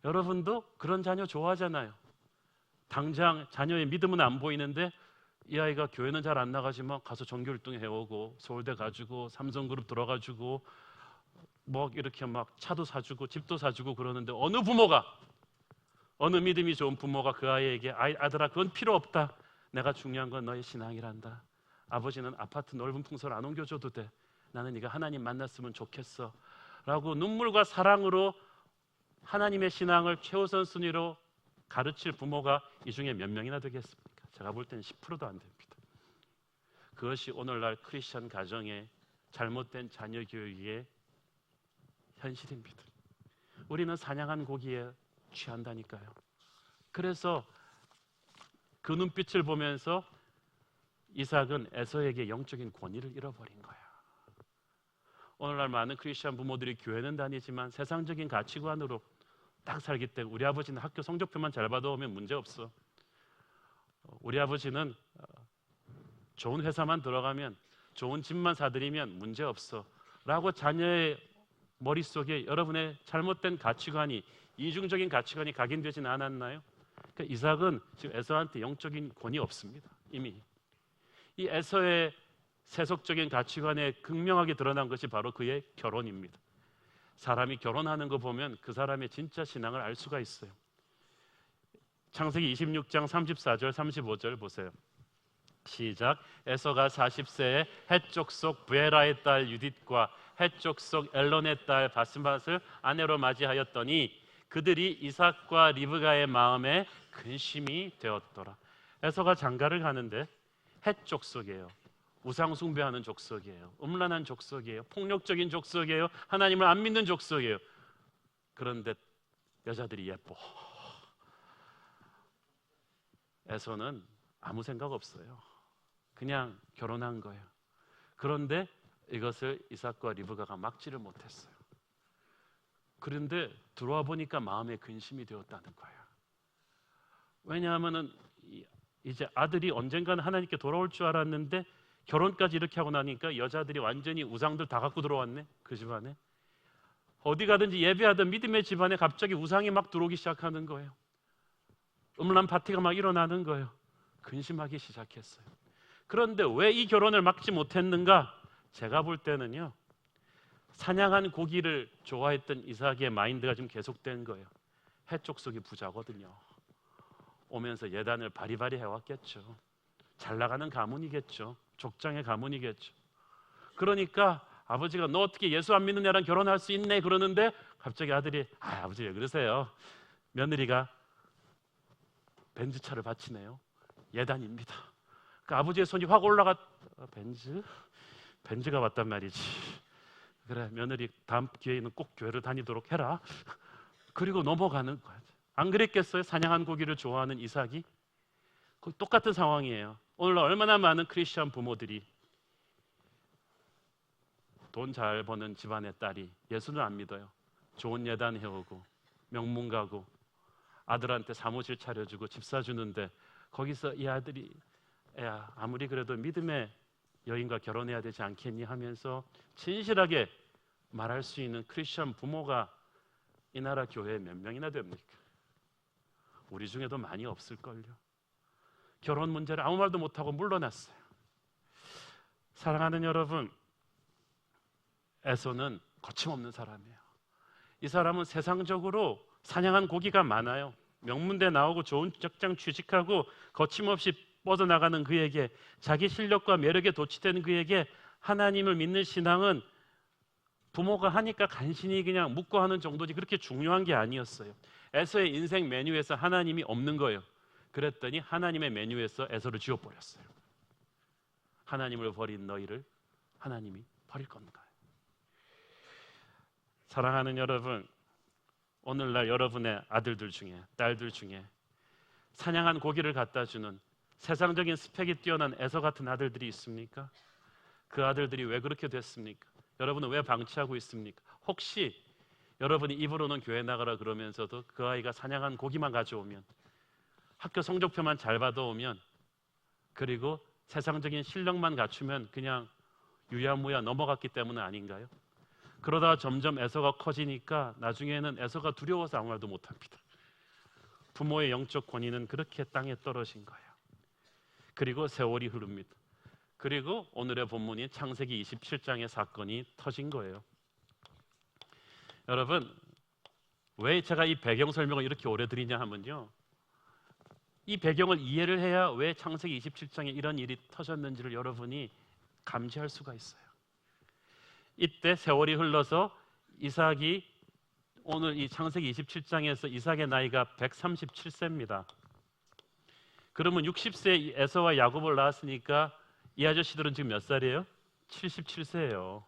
[SPEAKER 2] 여러분도 그런 자녀 좋아하잖아요. 당장 자녀의 믿음은 안 보이는데 이 아이가 교회는 잘 안 나가지만 가서 전교 1등 해오고 서울대 가지고 삼성그룹 들어가지고 뭐 이렇게 막 차도 사주고 집도 사주고 그러는데 어느 부모가, 어느 믿음이 좋은 부모가 그 아이에게 아들아 그건 필요 없다. 내가 중요한 건 너의 신앙이란다. 아버지는 아파트 넓은 풍설 안 옮겨줘도 돼. 나는 네가 하나님 만났으면 좋겠어 라고 눈물과 사랑으로 하나님의 신앙을 최우선 순위로 가르칠 부모가 이 중에 몇 명이나 되겠습니까? 제가 볼 때는 10%도 안 됩니다. 그것이 오늘날 크리스천 가정의 잘못된 자녀 교육의 현실입니다. 우리는 사냥한 고기에 취한다니까요. 그래서 그 눈빛을 보면서 이삭은 에서에게 영적인 권위를 잃어버린 거야. 오늘날 많은 크리스천 부모들이 교회는 다니지만 세상적인 가치관으로 딱 살기 때문에 우리 아버지는 학교 성적표만 잘 받아오면 문제 없어. 우리 아버지는 좋은 회사만 들어가면 좋은 집만 사드리면 문제 없어 라고 자녀의 머릿속에 여러분의 잘못된 가치관이, 이중적인 가치관이 각인되지는 않았나요? 그러니까 이삭은 지금 에서한테 영적인 권위 없습니다. 이미 이 에서의 세속적인 가치관에 극명하게 드러난 것이 바로 그의 결혼입니다. 사람이 결혼하는 거 보면 그 사람의 진짜 신앙을 알 수가 있어요. 창세기 26장 34절 35절 보세요. 시작. 에서가 40세에 헷족 속 부에라의 딸 유딧과 헷족 속 엘론의 딸 바스맛을 아내로 맞이하였더니 그들이 이삭과 리브가의 마음에 근심이 되었더라. 에서가 장가를 가는데 헷 족속이에요. 우상 숭배하는 족속이에요. 음란한 족속이에요. 폭력적인 족속이에요. 하나님을 안 믿는 족속이에요. 그런데 여자들이 예뻐. 에서는 아무 생각 없어요. 그냥 결혼한 거예요. 그런데 이것을 이삭과 리브가가 막지를 못했어요. 그런데 들어와 보니까 마음에 근심이 되었다는 거예요. 왜냐하면은 이제 아들이 언젠가는 하나님께 돌아올 줄 알았는데 결혼까지 이렇게 하고 나니까 여자들이 완전히 우상들 다 갖고 들어왔네. 그 집안에 어디 가든지 예배하던 믿음의 집안에 갑자기 우상이 막 들어오기 시작하는 거예요. 음란 파티가 막 일어나는 거예요. 근심하기 시작했어요. 그런데 왜 이 결혼을 막지 못했는가? 제가 볼 때는요, 사냥한 고기를 좋아했던 이삭의 마인드가 좀 계속된 거예요. 해족속이 부자거든요. 오면서 예단을 바리바리 해왔겠죠. 잘 나가는 가문이겠죠. 족장의 가문이겠죠. 그러니까 아버지가 너 어떻게 예수 안 믿는 애랑 결혼할 수 있네 그러는데 갑자기 아들이 아버지 왜 그러세요? 며느리가 벤츠차를 바치네요. 예단입니다. 그 아버지의 손이 확 올라가. 벤츠가 왔단 말이지. 그래 며느리 다음 기회에는 꼭 교회를 다니도록 해라. 그리고 넘어가는 거야. 안 그랬겠어요? 사냥한 고기를 좋아하는 이삭이. 똑같은 상황이에요. 오늘날 얼마나 많은 크리스천 부모들이 돈 잘 버는 집안의 딸이 예수를 안 믿어요. 좋은 예단 해오고 명문 가고 아들한테 사무실 차려주고 집 사주는데 거기서 이 아들이 야 아무리 그래도 믿음의 여인과 결혼해야 되지 않겠니 하면서 진실하게 말할 수 있는 크리스천 부모가 이 나라 교회에 몇 명이나 됩니까? 우리 중에도 많이 없을걸요. 결혼 문제를 아무 말도 못하고 물러났어요. 사랑하는 여러분, 에서는 거침없는 사람이에요. 이 사람은 세상적으로 사냥한 고기가 많아요. 명문대 나오고 좋은 직장 취직하고 거침없이 뻗어나가는 그에게, 자기 실력과 매력에 도취되는 그에게 하나님을 믿는 신앙은 부모가 하니까 간신히 그냥 묻고 하는 정도지 그렇게 중요한 게 아니었어요. 에서의 인생 메뉴에서 하나님이 없는 거예요. 그랬더니 하나님의 메뉴에서 에서를 지워버렸어요. 하나님을 버린 너희를 하나님이 버릴 건가? 사랑하는 여러분, 오늘날 여러분의 아들들 중에 딸들 중에 사냥한 고기를 갖다 주는 세상적인 스펙이 뛰어난 에서 같은 아들들이 있습니까? 그 아들들이 왜 그렇게 됐습니까? 여러분은 왜 방치하고 있습니까? 혹시 여러분이 입으로는 교회 나가라 그러면서도 그 아이가 사냥한 고기만 가져오면, 학교 성적표만 잘 받아오면, 그리고 세상적인 실력만 갖추면 그냥 유야무야 넘어갔기 때문은 아닌가요? 그러다가 점점 에서가 커지니까 나중에는 에서가 두려워서 아무 말도 못합니다. 부모의 영적 권위는 그렇게 땅에 떨어진 거예요. 그리고 세월이 흐릅니다. 그리고 오늘의 본문인 창세기 27장의 사건이 터진 거예요. 여러분, 왜 제가 이 배경 설명을 이렇게 오래 드리냐 하면요, 이 배경을 이해를 해야 왜 창세기 27장에 이런 일이 터졌는지를 여러분이 감지할 수가 있어요. 이때 세월이 흘러서 이삭이, 오늘 이 창세기 27장에서 이삭의 나이가 137세입니다. 그러면 60세 에서와 야곱을 낳았으니까 이 아저씨들은 지금 몇 살이에요? 77세예요.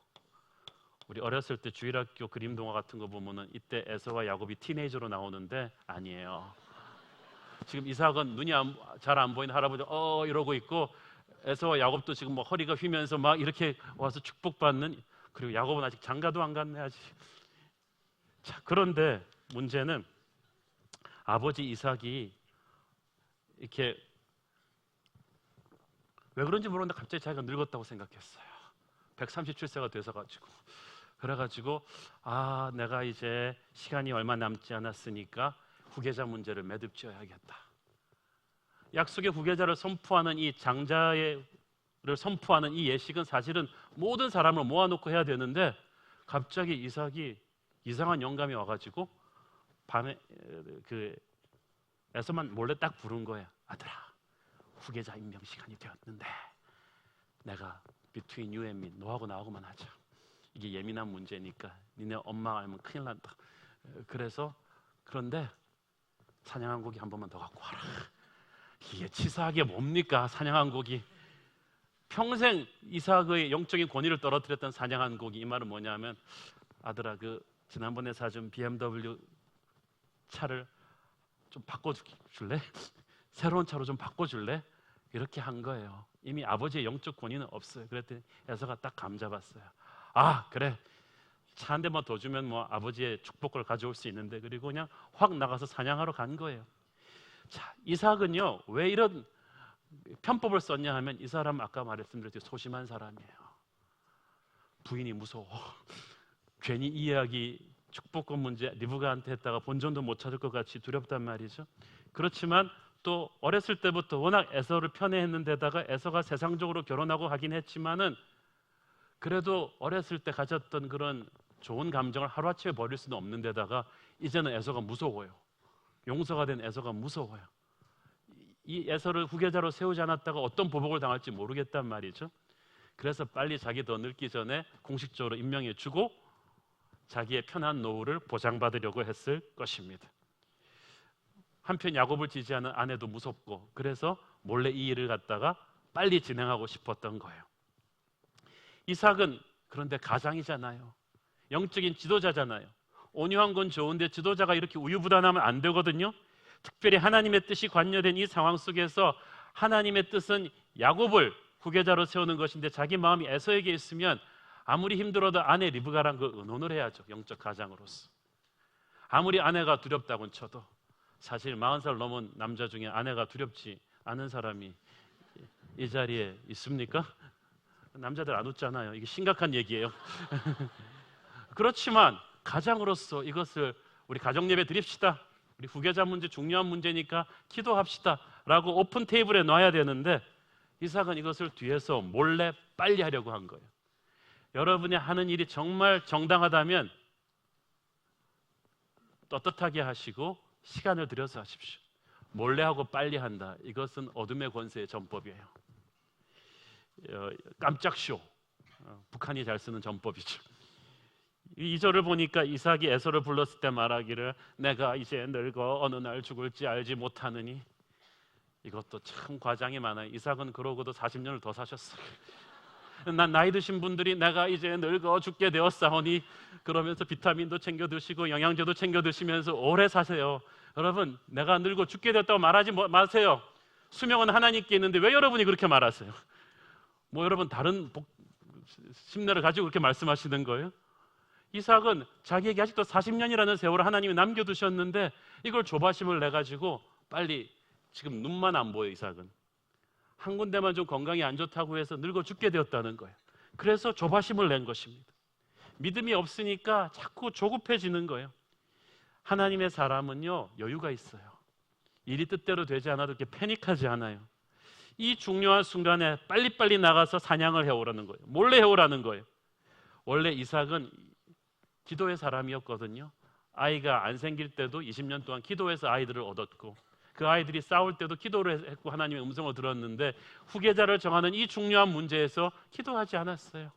[SPEAKER 2] 우리 어렸을 때 주일학교 그림 동화 같은 거 보면은 이때 에서와 야곱이 티네이저로 나오는데 아니에요. 지금 이삭은 눈이 잘 안 보이는 할아버지 이러고 있고, 에서와 야곱도 지금 뭐 허리가 휘면서 막 이렇게 와서 축복받는, 그리고 야곱은 아직 장가도 안 갔네 아직. 자, 그런데 문제는 아버지 이삭이 이렇게 왜 그런지 모르는데 갑자기 자기가 늙었다고 생각했어요. 137세가 돼서가지고. 그래가지고 내가 이제 시간이 얼마 남지 않았으니까 후계자 문제를 매듭지어야겠다. 약속의 후계자를 선포하는 이 장자를 선포하는 이 예식은 사실은 모든 사람을 모아놓고 해야 되는데, 갑자기 이삭이 이상한 영감이 와가지고 밤에 에서만 몰래 딱 부른 거예요. 아들아, 후계자 임명 시간이 되었는데 내가 between you and me, 너하고 나하고만 하자. 이게 예민한 문제니까 니네 엄마 알면 큰일 난다. 그래서 그런데 사냥한 고기 한 번만 더 갖고 와라. 이게 치사하게 뭡니까? 사냥한 고기. 평생 이삭의 영적인 권위를 떨어뜨렸던 사냥한 고기. 이 말은 뭐냐면, 아들아, 그 지난번에 사준 BMW 차를 좀 바꿔줄래? 새로운 차로 좀 바꿔줄래? 이렇게 한 거예요. 이미 아버지의 영적 권위는 없어요. 그랬더니 에서가 딱 감 잡았어요. 아, 그래, 차 한 대만 더 주면 뭐 아버지의 축복을 가져올 수 있는데, 그리고 그냥 확 나가서 사냥하러 간 거예요. 자, 이삭은요, 왜 이런 편법을 썼냐 하면, 이 사람은 아까 말씀드렸듯이 소심한 사람이에요. 부인이 무서워. 괜히 이 이야기, 축복권 문제 리브가한테 했다가 본전도 못 찾을 것 같이 두렵단 말이죠. 그렇지만 또 어렸을 때부터 워낙 에서를 편애했는데다가 에서가 세상적으로 결혼하고 하긴 했지만은 그래도 어렸을 때 가졌던 그런 좋은 감정을 하루아침에 버릴 수는 없는 데다가 이제는 에서가 무서워요. 용서가 된 에서가 무서워요. 이 에서를 후계자로 세우지 않았다가 어떤 보복을 당할지 모르겠단 말이죠. 그래서 빨리 자기 더 늙기 전에 공식적으로 임명해 주고 자기의 편한 노후를 보장받으려고 했을 것입니다. 한편 야곱을 지지하는 아내도 무섭고, 그래서 몰래 이 일을 갖다가 빨리 진행하고 싶었던 거예요. 이삭은 그런데 가장이잖아요. 영적인 지도자잖아요. 온유한 건 좋은데 지도자가 이렇게 우유부단하면 안 되거든요. 특별히 하나님의 뜻이 관여된 이 상황 속에서 하나님의 뜻은 야곱을 후계자로 세우는 것인데 자기 마음이 에서에게 있으면 아무리 힘들어도 아내 리브가란 걸 의논을 해야죠. 영적 가장으로서. 아무리 아내가 두렵다고는 쳐도 사실 40살 넘은 남자 중에 아내가 두렵지 않은 사람이 이 자리에 있습니까? 남자들 안 웃잖아요. 이게 심각한 얘기예요. 그렇지만 가장으로서 이것을 우리 가정 예배 드립시다. 우리 후계자 문제 중요한 문제니까 기도합시다 라고 오픈 테이블에 놔야 되는데 이삭은 이것을 뒤에서 몰래 빨리 하려고 한 거예요. 여러분이 하는 일이 정말 정당하다면 떳떳하게 하시고 시간을 들여서 하십시오. 몰래 하고 빨리 한다. 이것은 어둠의 권세의 전법이에요. 깜짝쇼. 북한이 잘 쓰는 전법이죠. 이 2절을 보니까 이삭이 에서를 불렀을 때 말하기를 내가 이제 늙어 어느 날 죽을지 알지 못하느니. 이것도 참 과장이 많아요. 이삭은 그러고도 40년을 더 사셨어요. 난 나이 드신 분들이 내가 이제 늙어 죽게 되었사오니 그러면서 비타민도 챙겨 드시고 영양제도 챙겨 드시면서 오래 사세요. 여러분, 내가 늙어 죽게 되었다고 말하지 마세요. 수명은 하나님께 있는데 왜 여러분이 그렇게 말하세요? 뭐 여러분 다른 심내를 가지고 그렇게 말씀하시는 거예요? 이삭은 자기에게 아직도 40년이라는 세월을 하나님이 남겨두셨는데 이걸 조바심을 내가지고 빨리, 지금 눈만 안 보여. 이삭은 한 군데만 좀 건강이 안 좋다고 해서 늙어 죽게 되었다는 거예요. 그래서 조바심을 낸 것입니다. 믿음이 없으니까 자꾸 조급해지는 거예요. 하나님의 사람은요, 여유가 있어요. 일이 뜻대로 되지 않아도 이렇게 패닉하지 않아요. 이 중요한 순간에 빨리빨리 나가서 사냥을 해오라는 거예요. 몰래 해오라는 거예요. 원래 이삭은 기도의 사람이었거든요. 아이가 안 생길 때도 20년 동안 기도해서 아이들을 얻었고, 그 아이들이 싸울 때도 기도를 했고 하나님의 음성을 들었는데 후계자를 정하는 이 중요한 문제에서 기도하지 않았어요.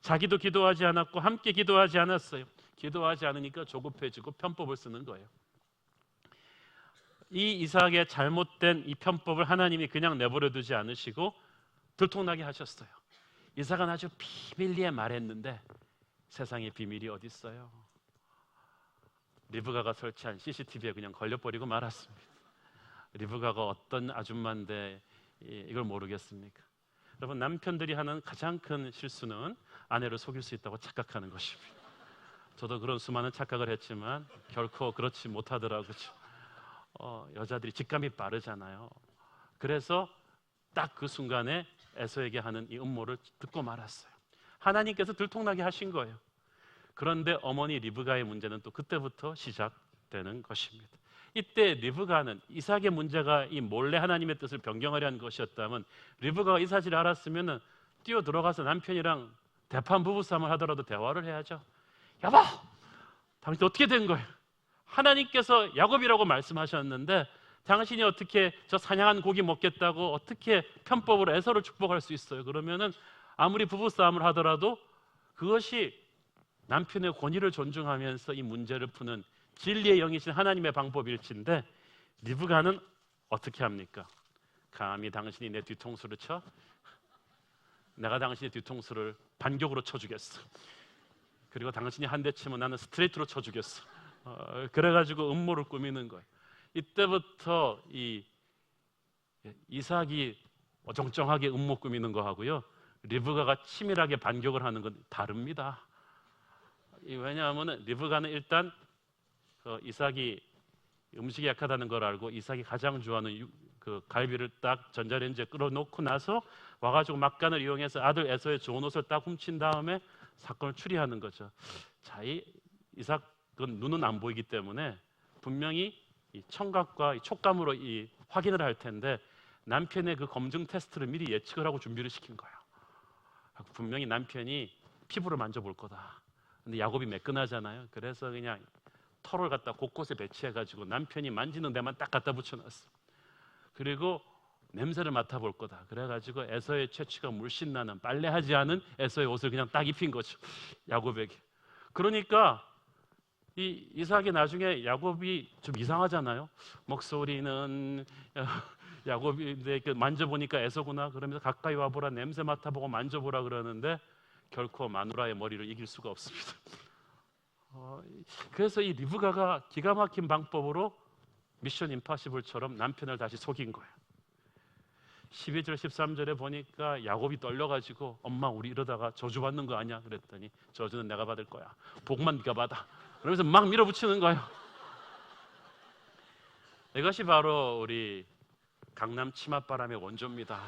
[SPEAKER 2] 자기도 기도하지 않았고 함께 기도하지 않았어요. 기도하지 않으니까 조급해지고 편법을 쓰는 거예요. 이 이삭의 잘못된 이 편법을 하나님이 그냥 내버려 두지 않으시고 들통나게 하셨어요. 이삭은 아주 비밀리에 말했는데 세상에 비밀이 어디 있어요? 리브가가 설치한 CCTV에 그냥 걸려버리고 말았습니다. 리브가가 어떤 아줌마인데 이걸 모르겠습니까? 여러분, 남편들이 하는 가장 큰 실수는 아내를 속일 수 있다고 착각하는 것입니다. 저도 그런 수많은 착각을 했지만 결코 그렇지 못하더라고요. 여자들이 직감이 빠르잖아요. 그래서 딱 그 순간에 에서에게 하는 이 음모를 듣고 말았어요. 하나님께서 들통나게 하신 거예요. 그런데 어머니 리브가의 문제는 또 그때부터 시작되는 것입니다. 이때 리브가는 이삭의 문제가 이 몰래 하나님의 뜻을 변경하려는 것이었다면 리브가가 이 사실을 알았으면 뛰어 들어가서 남편이랑 대판 부부싸움을 하더라도 대화를 해야죠. 여보, 당신 어떻게 된 거예요? 하나님께서 야곱이라고 말씀하셨는데 당신이 어떻게 저 사냥한 고기 먹겠다고 어떻게 편법으로 에서를 축복할 수 있어요? 그러면은 아무리 부부싸움을 하더라도 그것이 남편의 권위를 존중하면서 이 문제를 푸는 진리의 영이신 하나님의 방법일진데 리브가는 어떻게 합니까? 감히 당신이 내 뒤통수를 쳐? 내가 당신의 뒤통수를 반격으로 쳐주겠어. 그리고 당신이 한 대 치면 나는 스트레이트로 쳐주겠어. 그래가지고 음모를 꾸미는 거예요. 이때부터 이삭이 어정쩡하게 음모 꾸미는 거 하고요, 리브가가 치밀하게 반격을 하는 건 다릅니다. 왜냐하면 리브가는 일단 이삭이 음식이 약하다는 걸 알고 이삭이 가장 좋아하는 그 갈비를 딱 전자레인지에 끓여놓고 나서 와가지고 막간을 이용해서 아들 에서의 좋은 옷을 딱 훔친 다음에 사건을 추리하는 거죠. 자, 이삭은 눈은 안 보이기 때문에 분명히 이 청각과 이 촉감으로 확인을 할 텐데 남편의 그 검증 테스트를 미리 예측을 하고 준비를 시킨 거예요. 분명히 남편이 피부를 만져볼 거다. 근데 야곱이 매끈하잖아요. 그래서 그냥 털을 갖다 곳곳에 배치해가지고 남편이 만지는 데만 딱 갖다 붙여놨어. 그리고 냄새를 맡아볼 거다. 그래가지고 에서의 채취가 물씬 나는 빨래하지 않은 에서의 옷을 그냥 딱 입힌 거죠, 야곱에게. 그러니까 이삭이 나중에 야곱이 좀 이상하잖아요. 목소리는 야곱이 만져보니까 에서구나. 그러면서 가까이 와보라, 냄새 맡아보고 만져보라 그러는데 결코 마누라의 머리를 이길 수가 없습니다. 그래서 이 리브가가 기가 막힌 방법으로 미션 임파시블처럼 남편을 다시 속인 거예요. 12절 13절에 보니까 야곱이 떨려가지고 엄마 우리 이러다가 저주받는 거 아니야? 그랬더니 저주는 내가 받을 거야. 복만 네가 받아. 그러면서 막 밀어붙이는 거예요. 이것이 바로 우리 강남 치맛바람의 원조입니다.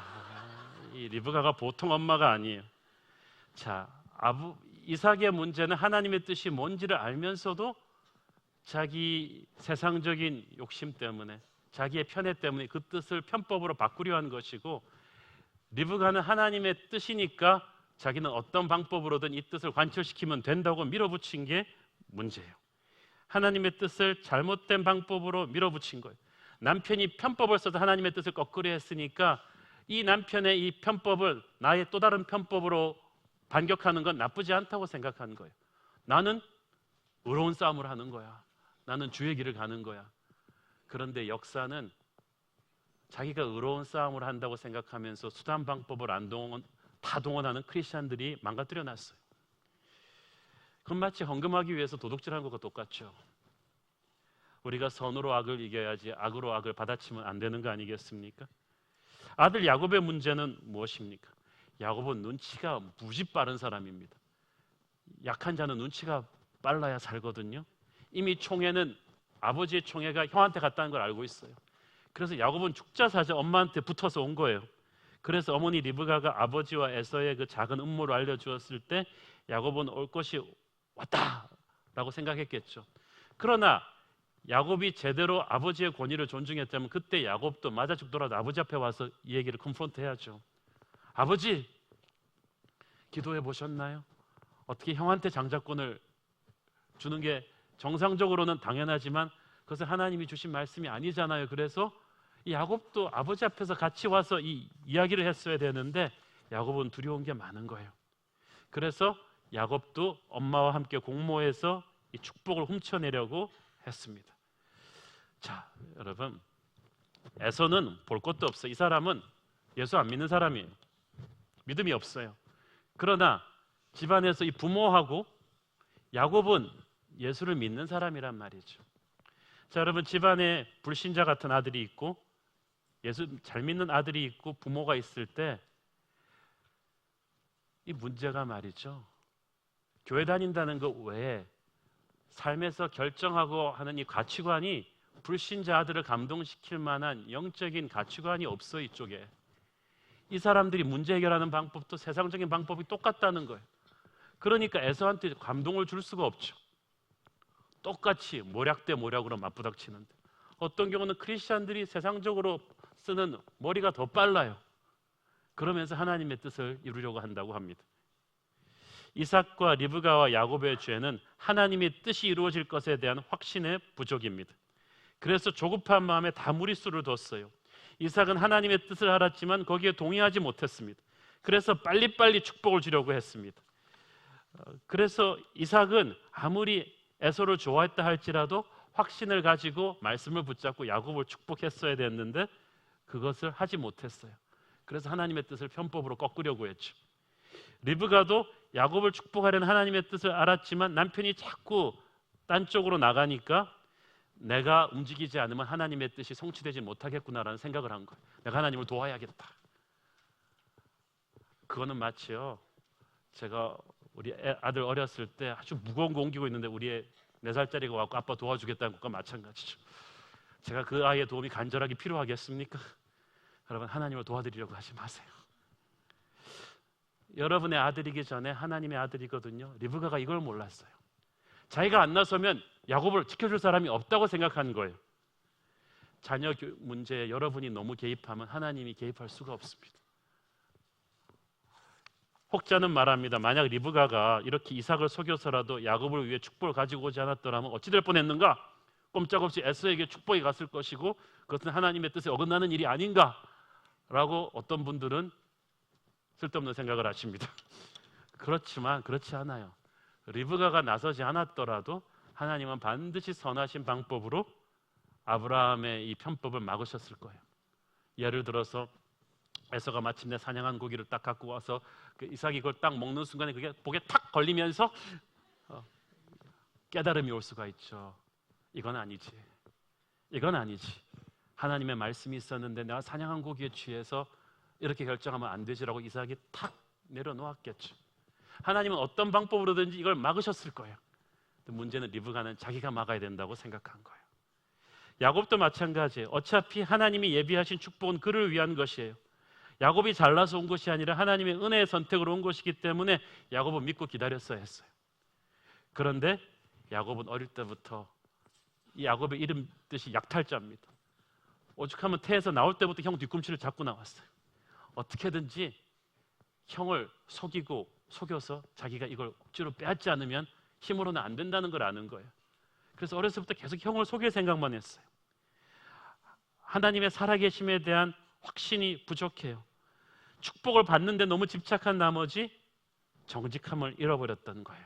[SPEAKER 2] 이 리브가가 보통 엄마가 아니에요. 자, 이삭의 문제는 하나님의 뜻이 뭔지를 알면서도 자기 세상적인 욕심 때문에, 자기의 편애 때문에 그 뜻을 편법으로 바꾸려 한 것이고, 리브가는 하나님의 뜻이니까 자기는 어떤 방법으로든 이 뜻을 관철시키면 된다고 밀어붙인 게 문제예요. 하나님의 뜻을 잘못된 방법으로 밀어붙인 거예요. 남편이 편법을 써서 하나님의 뜻을 거꾸로 했으니까 이 남편의 이 편법을 나의 또 다른 편법으로 반격하는 건 나쁘지 않다고 생각하는 거예요. 나는 의로운 싸움을 하는 거야. 나는 주의 길을 가는 거야. 그런데 역사는 자기가 의로운 싸움을 한다고 생각하면서 수단 방법을 다 동원하는 크리스찬들이 망가뜨려 놨어요. 그건 마치 헌금하기 위해서 도둑질하는 것과 똑같죠. 우리가 선으로 악을 이겨야지 악으로 악을 받아치면 안 되는 거 아니겠습니까? 아들 야곱의 문제는 무엇입니까? 야곱은 눈치가 무지 빠른 사람입니다. 약한 자는 눈치가 빨라야 살거든요. 이미 총애는 아버지의 총애가 형한테 갔다는 걸 알고 있어요. 그래서 야곱은 죽자사자 엄마한테 붙어서 온 거예요. 그래서 어머니 리브가가 아버지와 에서의 그 작은 음모를 알려주었을 때 야곱은 올 것이 왔다라고 생각했겠죠. 그러나 야곱이 제대로 아버지의 권위를 존중했다면 그때 야곱도 맞아 죽더라도 아버지 앞에 와서 이 얘기를 컨프런트 해야죠. 아버지, 기도해 보셨나요? 어떻게 형한테 장자권을 주는 게 정상적으로는 당연하지만 그것은 하나님이 주신 말씀이 아니잖아요. 그래서 이 야곱도 아버지 앞에서 같이 와서 이 이야기를 했어야 되는데 야곱은 두려운 게 많은 거예요. 그래서 야곱도 엄마와 함께 공모해서 이 축복을 훔쳐내려고 했습니다. 자, 여러분, 에서는 볼 것도 없어요. 이 사람은 예수 안 믿는 사람이에요. 믿음이 없어요. 그러나 집안에서 이 부모하고 야곱은 예수를 믿는 사람이란 말이죠. 자, 여러분, 집안에 불신자 같은 아들이 있고 예수 잘 믿는 아들이 있고 부모가 있을 때 이 문제가 말이죠. 교회 다닌다는 것 외에 삶에서 결정하고 하는 이 가치관이 불신자 아들을 감동시킬 만한 영적인 가치관이 없어. 이쪽에 이 사람들이 문제 해결하는 방법도 세상적인 방법이 똑같다는 거예요. 그러니까 에서한테 감동을 줄 수가 없죠. 똑같이 모략 대 모략으로 맞부닥치는데 어떤 경우는 크리스찬들이 세상적으로 쓰는 머리가 더 빨라요. 그러면서 하나님의 뜻을 이루려고 한다고 합니다. 이삭과 리브가와 야곱의 죄는 하나님의 뜻이 이루어질 것에 대한 확신의 부족입니다. 그래서 조급한 마음에 다 무리수를 뒀어요. 이삭은 하나님의 뜻을 알았지만 거기에 동의하지 못했습니다. 그래서 빨리빨리 축복을 주려고 했습니다. 그래서 이삭은 아무리 에서를 좋아했다 할지라도 확신을 가지고 말씀을 붙잡고 야곱을 축복했어야 됐는데 그것을 하지 못했어요. 그래서 하나님의 뜻을 편법으로 꺾으려고 했죠. 리브가도 야곱을 축복하려는 하나님의 뜻을 알았지만 남편이 자꾸 딴 쪽으로 나가니까 내가 움직이지 않으면 하나님의 뜻이 성취되지 못하겠구나라는 생각을 한 거예요. 내가 하나님을 도와야겠다. 그거는 마치요, 제가 우리 아들 어렸을 때 아주 무거운 거 옮기고 있는데 우리 애 4살짜리가 와서 아빠 도와주겠다는 것과 마찬가지죠. 제가 그 아이의 도움이 간절하게 필요하겠습니까? 여러분, 하나님을 도와드리려고 하지 마세요. 여러분의 아들이기 전에 하나님의 아들이거든요. 리브가가 이걸 몰랐어요. 자기가 안 나서면 야곱을 지켜줄 사람이 없다고 생각한 거예요. 자녀 문제에 여러분이 너무 개입하면 하나님이 개입할 수가 없습니다. 혹자는 말합니다. 만약 리브가가 이렇게 이삭을 속여서라도 야곱을 위해 축복을 가지고 오지 않았더라면 어찌 될 뻔했는가? 꼼짝없이 에서에게 축복이 갔을 것이고 그것은 하나님의 뜻에 어긋나는 일이 아닌가라고 어떤 분들은 쓸데없는 생각을 하십니다. 그렇지만 그렇지 않아요. 리브가가 나서지 않았더라도 하나님은 반드시 선하신 방법으로 아브라함의 이 편법을 막으셨을 거예요. 예를 들어서 에서가 마침내 사냥한 고기를 딱 갖고 와서 그 이삭이 그걸 딱 먹는 순간에 그게 목에 탁 걸리면서 깨달음이 올 수가 있죠. 이건 아니지. 이건 아니지. 하나님의 말씀이 있었는데 내가 사냥한 고기에 취해서 이렇게 결정하면 안 되지라고 이삭이 탁 내려놓았겠죠. 하나님은 어떤 방법으로든지 이걸 막으셨을 거예요. 문제는 리브가는 자기가 막아야 된다고 생각한 거예요. 야곱도 마찬가지예요. 어차피 하나님이 예비하신 축복은 그를 위한 것이에요. 야곱이 잘나서 온 것이 아니라 하나님의 은혜의 선택으로 온 것이기 때문에 야곱은 믿고 기다렸어야 했어요. 그런데 야곱은 어릴 때부터 이 야곱의 이름 뜻이 약탈자입니다. 오죽하면 태에서 나올 때부터 형 뒤꿈치를 잡고 나왔어요. 어떻게든지 형을 속여서 자기가 이걸 억지로 빼앗지 않으면 힘으로는 안 된다는 걸 아는 거예요. 그래서 어렸을 때부터 계속 형을 속일 생각만 했어요. 하나님의 살아계심에 대한 확신이 부족해요. 축복을 받는데 너무 집착한 나머지 정직함을 잃어버렸던 거예요.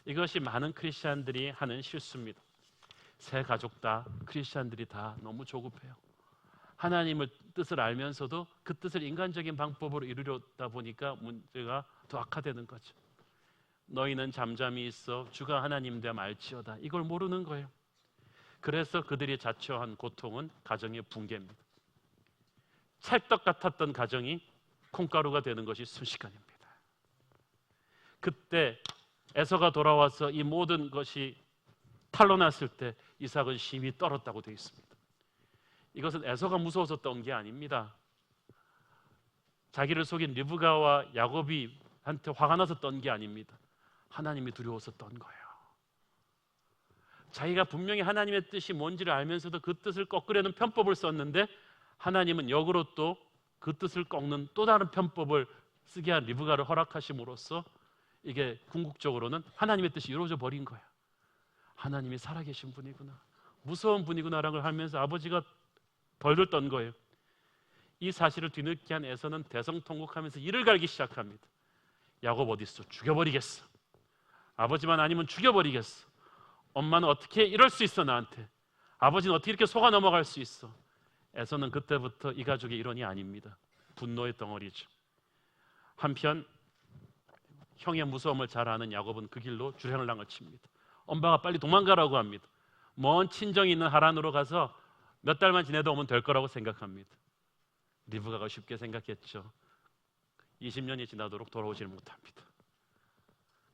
[SPEAKER 2] 이것이 많은 크리스찬들이 하는 실수입니다. 새 가족 다, 크리스찬들이 다 너무 조급해요. 하나님의 뜻을 알면서도 그 뜻을 인간적인 방법으로 이루려다 보니까 문제가 더 악화되는 거죠. 너희는 잠잠히 있어 주가 하나님 됨 알지어다. 이걸 모르는 거예요. 그래서 그들이 자초한 고통은 가정의 붕괴입니다. 찰떡 같았던 가정이 콩가루가 되는 것이 순식간입니다. 그때 에서가 돌아와서 이 모든 것이 탄로났을 때 이삭은 심히 떨었다고 되어 있습니다. 이것은 에서가 무서워서 떤 게 아닙니다. 자기를 속인 리브가와 야곱이 한테 화가 나서 떤 게 아닙니다. 하나님이 두려워서 떤 거예요. 자기가 분명히 하나님의 뜻이 뭔지를 알면서도 그 뜻을 꺾으려는 편법을 썼는데 하나님은 역으로 또 그 뜻을 꺾는 또 다른 편법을 쓰게 한 리브가를 허락하심으로써 이게 궁극적으로는 하나님의 뜻이 이루어져 버린 거예요. 하나님이 살아계신 분이구나, 무서운 분이구나라는 걸 하면서 아버지가 덜덜 떤 거예요. 이 사실을 뒤늦게 한 에서는 대성통곡하면서 이를 갈기 시작합니다. 야곱 어디 있어? 죽여버리겠어. 아버지만 아니면 죽여버리겠어. 엄마는 어떻게 이럴 수 있어 나한테. 아버지는 어떻게 이렇게 속아 넘어갈 수 있어. 에서는 그때부터 이 가족의 일원이 아닙니다. 분노의 덩어리죠. 한편 형의 무서움을 잘 아는 야곱은 그 길로 주행을 칩니다. 엄마가 빨리 도망가라고 합니다. 먼 친정이 있는 하란으로 가서 몇 달만 지내다 오면 될 거라고 생각합니다. 리브가가 쉽게 생각했죠. 20년이 지나도록 돌아오질 못합니다.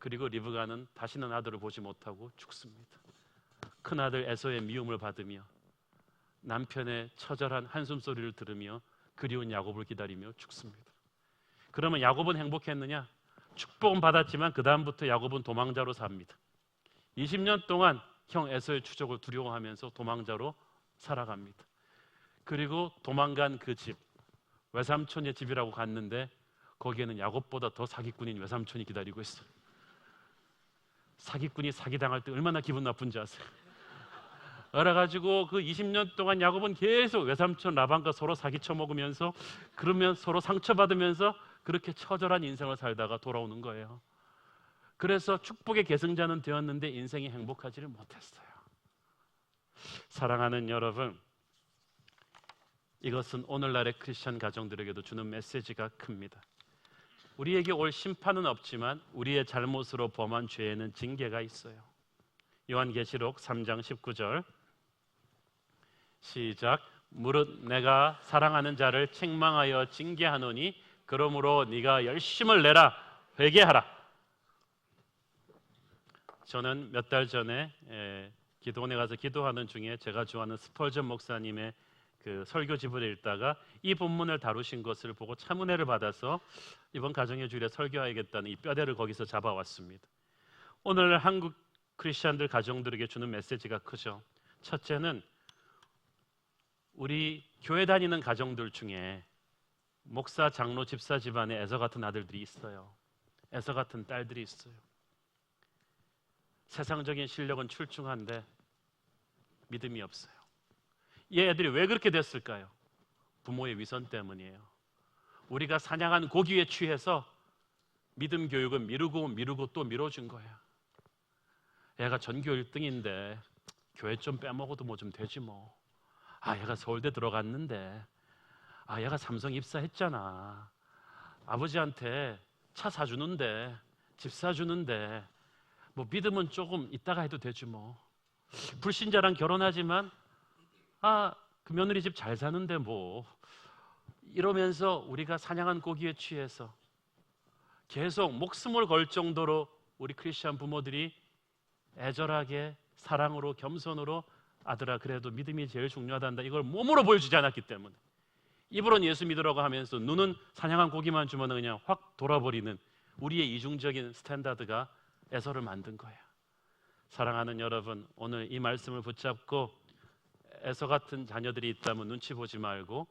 [SPEAKER 2] 그리고 리브가는 다시는 아들을 보지 못하고 죽습니다. 큰아들 에서의 미움을 받으며 남편의 처절한 한숨소리를 들으며 그리운 야곱을 기다리며 죽습니다. 그러면 야곱은 행복했느냐? 축복은 받았지만 그 다음부터 야곱은 도망자로 삽니다. 20년 동안 형 에서의 추적을 두려워하면서 도망자로 살아갑니다. 그리고 도망간 그 집, 외삼촌의 집이라고 갔는데 거기에는 야곱보다 더 사기꾼인 외삼촌이 기다리고 있어요. 사기꾼이 사기당할 때 얼마나 기분 나쁜지 아세요? 그래가지고 그 20년 동안 야곱은 계속 외삼촌 라반과 서로 사기쳐 먹으면서 그러면 서로 상처받으면서 그렇게 처절한 인생을 살다가 돌아오는 거예요. 그래서 축복의 계승자는 되었는데 인생이 행복하지를 못했어요. 사랑하는 여러분, 이것은 오늘날의 크리스천 가정들에게도 주는 메시지가 큽니다. 우리에게 올 심판은 없지만 우리의 잘못으로 범한 죄에는 징계가 있어요. 요한계시록 3장 19절 시작. 무릇 내가 사랑하는 자를 책망하여 징계하노니 그러므로 네가 열심을 내라 회개하라. 저는 몇 달 전에 기도원에 가서 기도하는 중에 제가 좋아하는 스펄전 목사님의 그 설교집을 읽다가 이 본문을 다루신 것을 보고 참 은혜를 받아서 이번 가정의 주일에 설교하겠다는 이 뼈대를 거기서 잡아왔습니다. 오늘 한국 크리스천들 가정들에게 주는 메시지가 크죠. 첫째는 우리 교회 다니는 가정들 중에 목사, 장로, 집사 집안에 에서 같은 아들들이 있어요. 에서 같은 딸들이 있어요. 세상적인 실력은 출중한데 믿음이 없어요. 이 애들이 왜 그렇게 됐을까요? 부모의 위선 때문이에요. 우리가 사냥한 고기에 취해서 믿음 교육을 미루고 또 미뤄준 거야. 얘가 전교 1등인데 교회 좀 빼먹어도 뭐 좀 되지 뭐. 아, 얘가 서울대 들어갔는데, 아, 얘가 삼성 입사했잖아. 아버지한테 차 사주는데, 집 사주는데, 뭐 믿음은 조금 이따가 해도 되지 뭐. 불신자랑 결혼하지만 그 며느리 집 잘 사는데 뭐. 이러면서 우리가 사냥한 고기에 취해서 계속 목숨을 걸 정도로 우리 크리스천 부모들이 애절하게 사랑으로 겸손으로 아들아 그래도 믿음이 제일 중요하단다 이걸 몸으로 보여주지 않았기 때문에 입으로는 예수 믿으라고 하면서 눈은 사냥한 고기만 주면 그냥 확 돌아버리는 우리의 이중적인 스탠다드가 에서를 만든 거예요. 사랑하는 여러분, 오늘 이 말씀을 붙잡고 에서 같은 자녀들이 있다면 눈치 보지 말고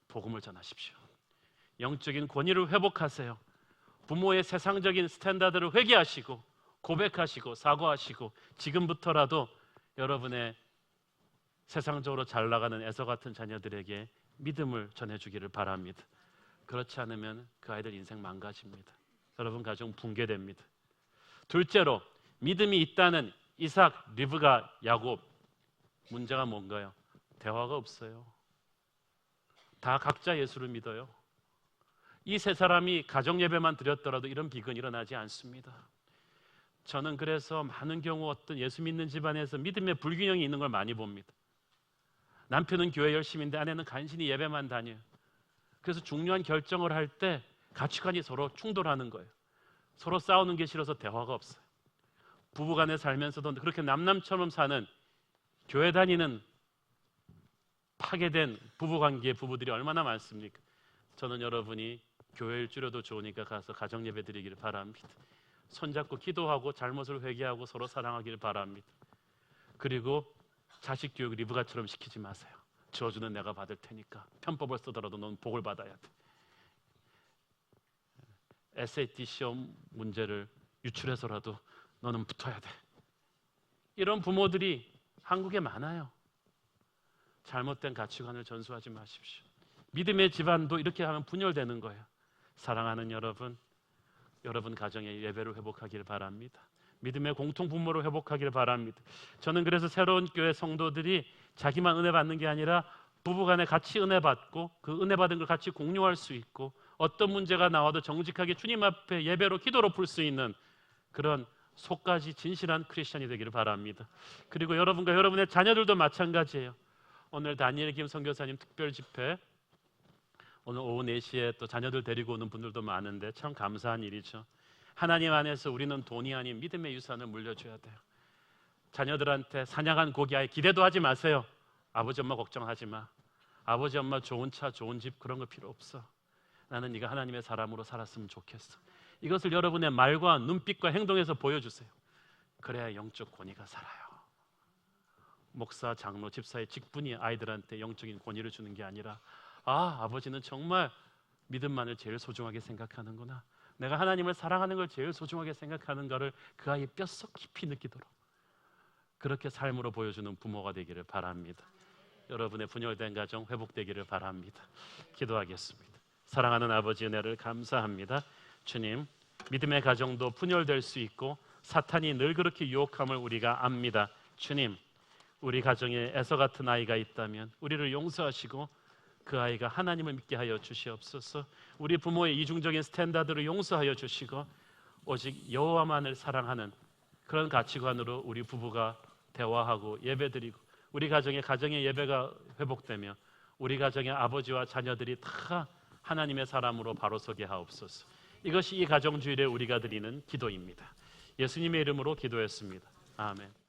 [SPEAKER 2] 복음을 전하십시오. 영적인 권위를 회복하세요. 부모의 세상적인 스탠다드를 회개하시고 고백하시고 사과하시고 지금부터라도 여러분의 세상적으로 잘 나가는 에서 같은 자녀들에게 믿음을 전해주기를 바랍니다. 그렇지 않으면 그 아이들 인생 망가집니다. 여러분 가정 붕괴됩니다. 둘째로 믿음이 있다는 이삭, 리브가, 야곱 문제가 뭔가요? 대화가 없어요. 다 각자 예수를 믿어요. 이 세 사람이 가정 예배만 드렸더라도 이런 비극은 일어나지 않습니다. 저는 그래서 많은 경우 어떤 예수 믿는 집안에서 믿음의 불균형이 있는 걸 많이 봅니다. 남편은 교회 열심인데 아내는 간신히 예배만 다녀요. 그래서 중요한 결정을 할 때 가치관이 서로 충돌하는 거예요. 서로 싸우는 게 싫어서 대화가 없어요. 부부간에 살면서도 그렇게 남남처럼 사는 교회 다니는 파괴된 부부관계의 부부들이 얼마나 많습니까? 저는 여러분이 교회를 줄여도 좋으니까 가서 가정예배 드리기를 바랍니다. 손잡고 기도하고 잘못을 회개하고 서로 사랑하기를 바랍니다. 그리고 자식 교육 리브가처럼 시키지 마세요. 저주는 내가 받을 테니까 편법을 쓰더라도 넌 복을 받아야 돼. SAT 시험 문제를 유출해서라도 너는 붙어야 돼. 이런 부모들이 한국에 많아요. 잘못된 가치관을 전수하지 마십시오. 믿음의 집안도 이렇게 하면 분열되는 거예요. 사랑하는 여러분, 여러분 가정의 예배를 회복하기를 바랍니다. 믿음의 공통 부모를 회복하기를 바랍니다. 저는 그래서 새로운 교회 성도들이 자기만 은혜 받는 게 아니라 부부간에 같이 은혜 받고 그 은혜 받은 걸 같이 공유할 수 있고 어떤 문제가 나와도 정직하게 주님 앞에 예배로 기도로 풀 수 있는 그런 속까지 진실한 크리스천이 되기를 바랍니다. 그리고 여러분과 여러분의 자녀들도 마찬가지예요. 오늘 다니엘 김 선교사님 특별 집회 오늘 오후 4시에 또 자녀들 데리고 오는 분들도 많은데 참 감사한 일이죠. 하나님 안에서 우리는 돈이 아닌 믿음의 유산을 물려줘야 돼요. 자녀들한테 사냥한 고기 아예 기대도 하지 마세요. 아버지 엄마 걱정하지 마. 아버지 엄마 좋은 차 좋은 집 그런 거 필요 없어. 나는 네가 하나님의 사람으로 살았으면 좋겠어. 이것을 여러분의 말과 눈빛과 행동에서 보여주세요. 그래야 영적 권위가 살아요. 목사, 장로, 집사의 직분이 아이들한테 영적인 권위를 주는 게 아니라 아버지는 정말 믿음만을 제일 소중하게 생각하는구나. 내가 하나님을 사랑하는 걸 제일 소중하게 생각하는 것을 그 아이의 뼛속 깊이 느끼도록 그렇게 삶으로 보여주는 부모가 되기를 바랍니다. 여러분의 분열된 가정 회복되기를 바랍니다. 기도하겠습니다. 사랑하는 아버지 은혜를 감사합니다. 주님, 믿음의 가정도 분열될 수 있고 사탄이 늘 그렇게 유혹함을 우리가 압니다. 주님, 우리 가정에 에서 같은 아이가 있다면 우리를 용서하시고 그 아이가 하나님을 믿게 하여 주시옵소서. 우리 부모의 이중적인 스탠다드를 용서하여 주시고 오직 여호와만을 사랑하는 그런 가치관으로 우리 부부가 대화하고 예배드리고 우리 가정의 예배가 회복되며 우리 가정의 아버지와 자녀들이 다 하나님의 사람으로 바로 서게 하옵소서. 이것이 이 가정주일에 우리가 드리는 기도입니다. 예수님의 이름으로 기도했습니다. 아멘.